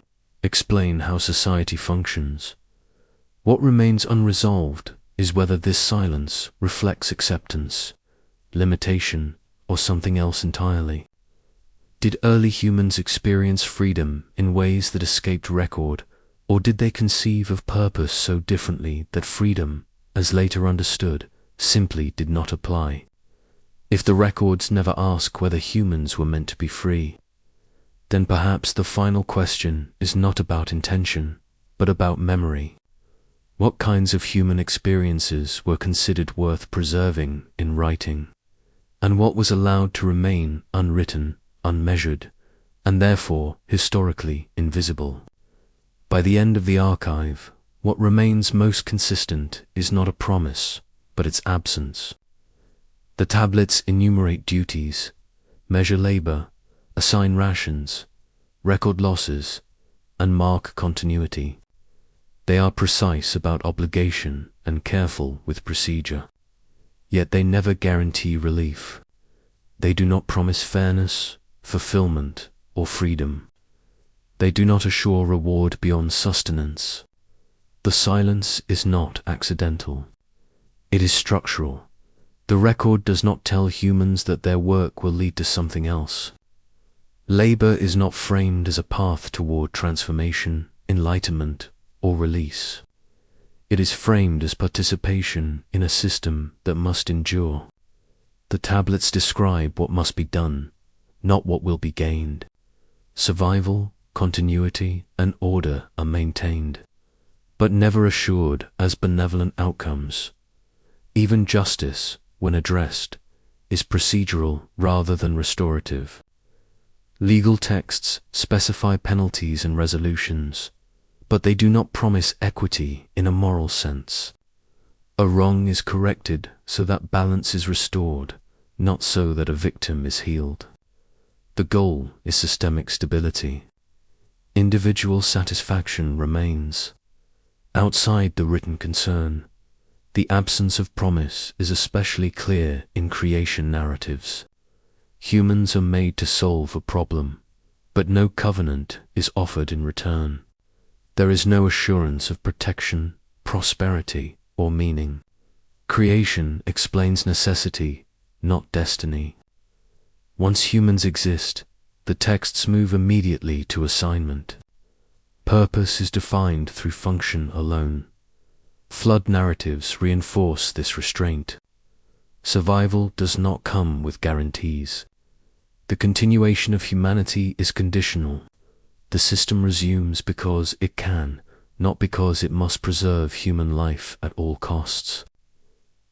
explain how society functions. What remains unresolved is whether this silence reflects acceptance, limitation, or something else entirely. Did early humans experience freedom in ways that escaped record, or did they conceive of purpose so differently that freedom, as later understood, simply did not apply? If the records never ask whether humans were meant to be free, then perhaps the final question is not about intention, but about memory. What kinds of human experiences were considered worth preserving in writing, and what was allowed to remain unwritten, unmeasured, and therefore historically invisible? By the end of the archive, what remains most consistent is not a promise, but its absence. The tablets enumerate duties, measure labor, assign rations, record losses, and mark continuity. They are precise about obligation and careful with procedure. Yet they never guarantee relief. They do not promise fairness, fulfillment, or freedom. They do not assure reward beyond sustenance. The silence is not accidental. It is structural. The record does not tell humans that their work will lead to something else. Labor is not framed as a path toward transformation, enlightenment, or release. It is framed as participation in a system that must endure. The tablets describe what must be done, not what will be gained. Survival, continuity, and order are maintained, but never assured as benevolent outcomes. Even justice, when addressed, is procedural rather than restorative. Legal texts specify penalties and resolutions, but they do not promise equity in a moral sense. A wrong is corrected so that balance is restored, not so that a victim is healed. The goal is systemic stability. Individual satisfaction remains. Outside the written concern, the absence of promise is especially clear in creation narratives. Humans are made to solve a problem, but no covenant is offered in return. There is no assurance of protection, prosperity, or meaning. Creation explains necessity, not destiny. Once humans exist, the texts move immediately to assignment. Purpose is defined through function alone. Flood narratives reinforce this restraint. Survival does not come with guarantees. The continuation of humanity is conditional. The system resumes because it can, not because it must preserve human life at all costs.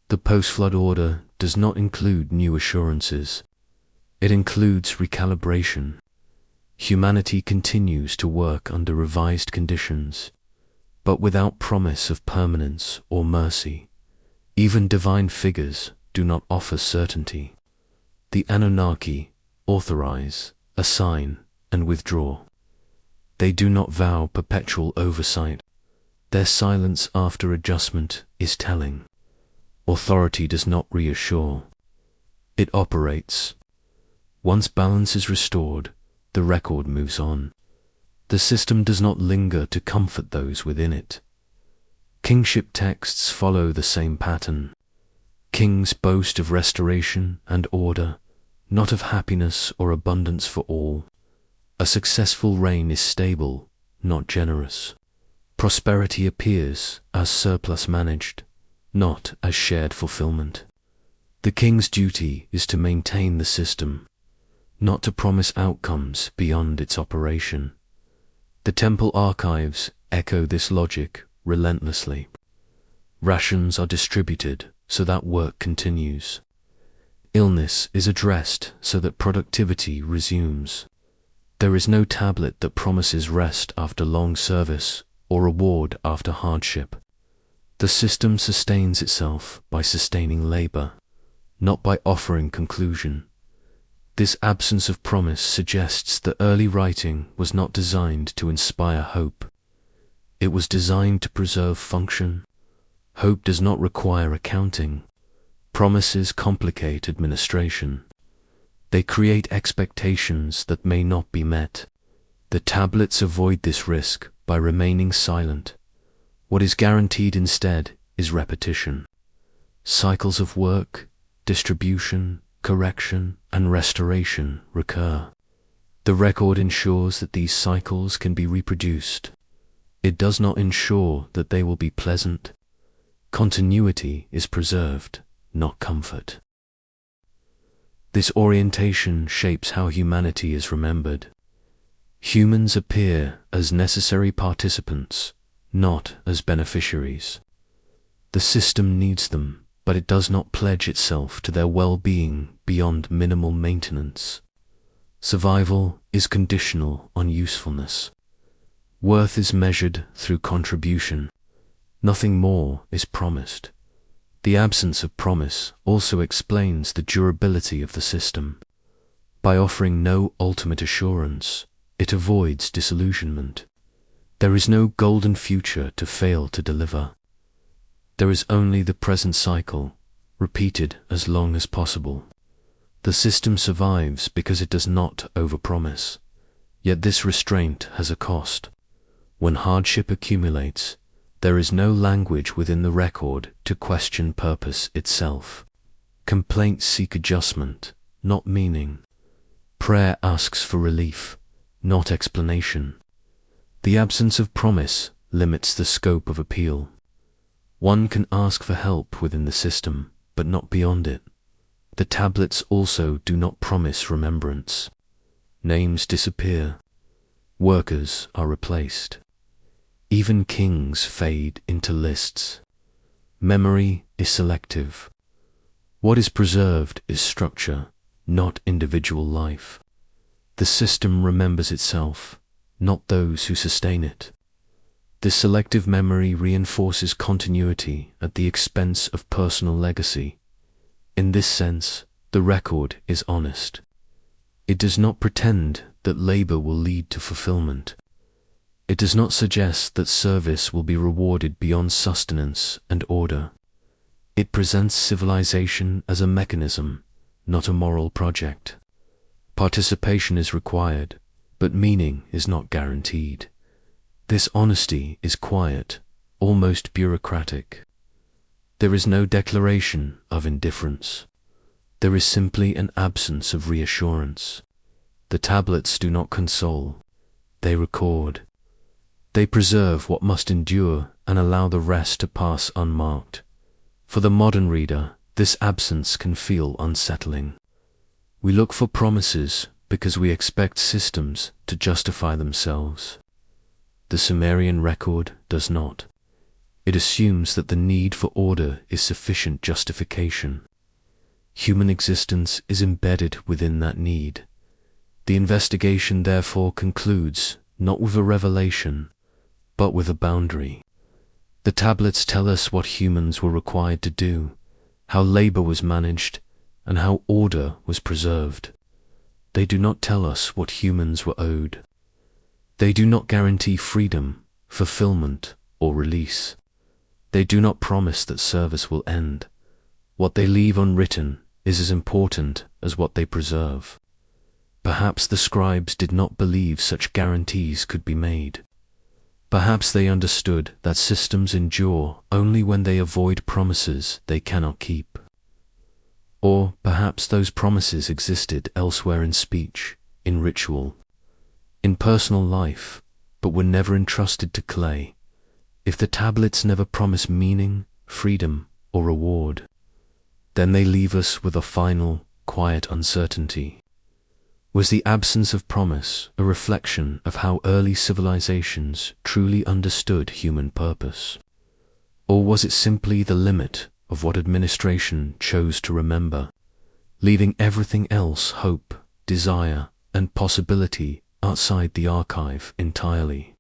The post-flood order does not include new assurances. It includes recalibration. Humanity continues to work under revised conditions, but without promise of permanence or mercy. Even divine figures do not offer certainty. The Anunnaki authorize, assign, and withdraw. They do not vow perpetual oversight. Their silence after adjustment is telling. Authority does not reassure. It operates. Once balance is restored, the record moves on. The system does not linger to comfort those within it. Kingship texts follow the same pattern. Kings boast of restoration and order, not of happiness or abundance for all. A successful reign is stable, not generous. Prosperity appears as surplus managed, not as shared fulfillment. The king's duty is to maintain the system, not to promise outcomes beyond its operation. The temple archives echo this logic relentlessly. Rations are distributed so that work continues. Illness is addressed so that productivity resumes. There is no tablet that promises rest after long service or reward after hardship. The system sustains itself by sustaining labor, not by offering conclusion. This absence of promise suggests that early writing was not designed to inspire hope. It was designed to preserve function. Hope does not require accounting. Promises complicate administration. They create expectations that may not be met. The tablets avoid this risk by remaining silent. What is guaranteed instead is repetition. Cycles of work, distribution, correction, and restoration recur. The record ensures that these cycles can be reproduced. It does not ensure that they will be pleasant. Continuity is preserved, not comfort. This orientation shapes how humanity is remembered. Humans appear as necessary participants, not as beneficiaries. The system needs them, but it does not pledge itself to their well-being beyond minimal maintenance. Survival is conditional on usefulness. Worth is measured through contribution. Nothing more is promised. The absence of promise also explains the durability of the system. By offering no ultimate assurance, it avoids disillusionment. There is no golden future to fail to deliver. There is only the present cycle, repeated as long as possible. The system survives because it does not overpromise. Yet this restraint has a cost. When hardship accumulates, there is no language within the record to question purpose itself. Complaints seek adjustment, not meaning. Prayer asks for relief, not explanation. The absence of promise limits the scope of appeal. One can ask for help within the system, but not beyond it. The tablets also do not promise remembrance. Names disappear. Workers are replaced. Even kings fade into lists. Memory is selective. What is preserved is structure, not individual life. The system remembers itself, not those who sustain it. This selective memory reinforces continuity at the expense of personal legacy. In this sense, the record is honest. It does not pretend that labor will lead to fulfillment. It does not suggest that service will be rewarded beyond sustenance and order. It presents civilization as a mechanism, not a moral project. Participation is required, but meaning is not guaranteed. This honesty is quiet, almost bureaucratic. There is no declaration of indifference. There is simply an absence of reassurance. The tablets do not console. They record. They preserve what must endure and allow the rest to pass unmarked. For the modern reader, this absence can feel unsettling. We look for promises because we expect systems to justify themselves. The Sumerian record does not. It assumes that the need for order is sufficient justification. Human existence is embedded within that need. The investigation therefore concludes not with a revelation, but with a boundary. The tablets tell us what humans were required to do, how labor was managed, and how order was preserved. They do not tell us what humans were owed. They do not guarantee freedom, fulfillment, or release. They do not promise that service will end. What they leave unwritten is as important as what they preserve. Perhaps the scribes did not believe such guarantees could be made. Perhaps they understood that systems endure only when they avoid promises they cannot keep. Or perhaps those promises existed elsewhere in speech, in ritual, in personal life, but were never entrusted to clay. If the tablets never promise meaning, freedom, or reward, then they leave us with a final, quiet uncertainty. Was the absence of promise a reflection of how early civilizations truly understood human purpose? Or was it simply the limit of what administration chose to remember, leaving everything else, hope, desire, and possibility, outside the archive entirely?